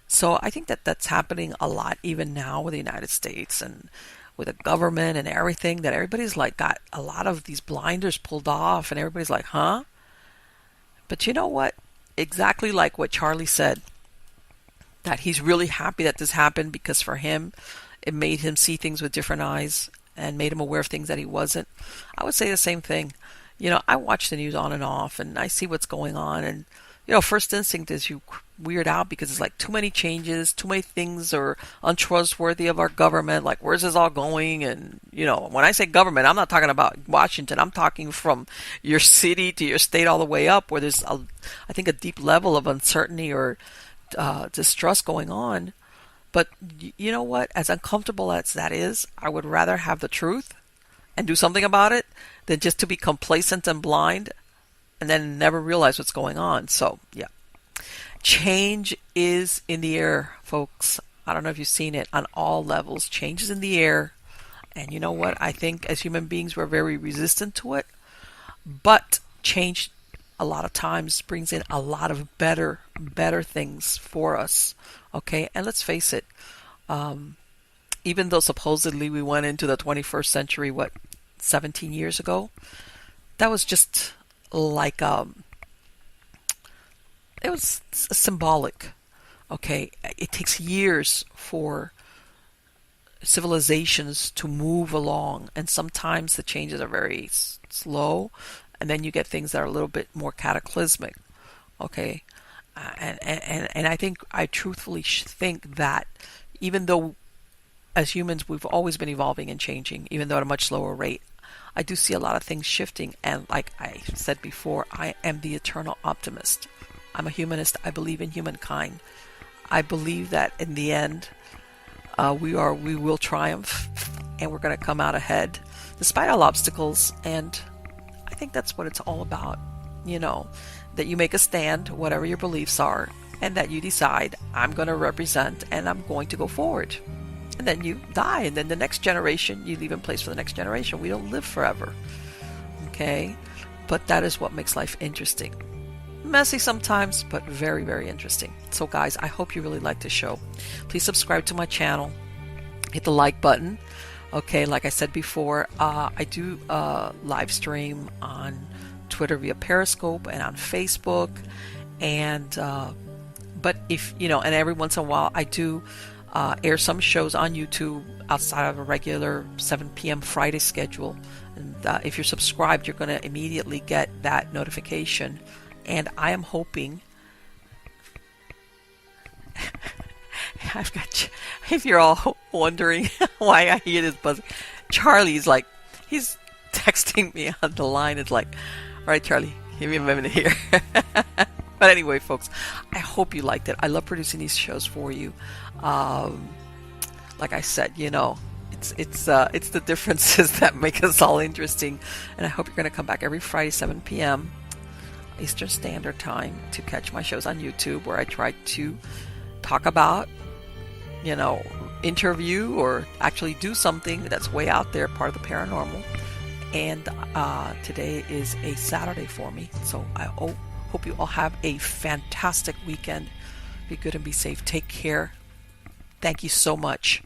So I think that that's happening a lot even now with the United States and with the government and everything, that everybody's got a lot of these blinders pulled off and everybody's like, huh? But you know what? Exactly like what Charlie said, that he's really happy that this happened because for him, it made him see things with different eyes and made him aware of things that he wasn't. I would say the same thing. I watch the news on and off and I see what's going on, and first instinct is you weird out because it's like too many changes, too many things are untrustworthy of our government. Like, where's this all going? And when I say government, I'm not talking about Washington. I'm talking from your city to your state all the way up, where there's I think a deep level of uncertainty or distrust going on. But you know what? As uncomfortable as that is, I would rather have the truth and do something about it than just to be complacent and blind and then never realize what's going on. So, yeah. Change is in the air, folks. I don't know if you've seen it on all levels. Change is in the air. And you know what? I think as human beings, we're very resistant to it. But change a lot of times brings in a lot of better things for us. Okay, and let's face it, even though supposedly we went into the 21st century, 17 years ago, that was just like, it was symbolic. Okay, it takes years for civilizations to move along, and sometimes the changes are very slow, and then you get things that are a little bit more cataclysmic. Okay. And I truthfully think that even though as humans, we've always been evolving and changing, even though at a much slower rate. I do see a lot of things shifting, and like I said before, I am the eternal optimist. I'm a humanist. I believe in humankind. I believe that in the end, we will triumph, and we're going to come out ahead despite all obstacles. And I think that's what it's all about, that you make a stand, whatever your beliefs are, and that you decide, I'm going to represent and I'm going to go forward. And then you die, and then the next generation, you leave in place for the next generation. We don't live forever, okay? But that is what makes life interesting. Messy sometimes, but very, very interesting. So guys, I hope you really like this show. Please subscribe to my channel. Hit the like button. Okay, like I said before, I do live stream on Twitter via Periscope and on Facebook. And but if, and every once in a while I do air some shows on YouTube outside of a regular 7 p.m. Friday schedule. And if you're subscribed, you're going to immediately get that notification. And I am hoping, if you're all wondering why I hear this buzzing, Charlie's like, he's texting me on the line. It's like, all right, Charlie, give me a minute here. But anyway, folks, I hope you liked it. I love producing these shows for you. Like I said, it's the differences that make us all interesting. And I hope you're going to come back every Friday, 7 p.m. Eastern Standard Time to catch my shows on YouTube, where I try to talk about, interview or actually do something that's way out there, part of the paranormal. And today is a Saturday for me. So I hope you all have a fantastic weekend. Be good and be safe. Take care. Thank you so much.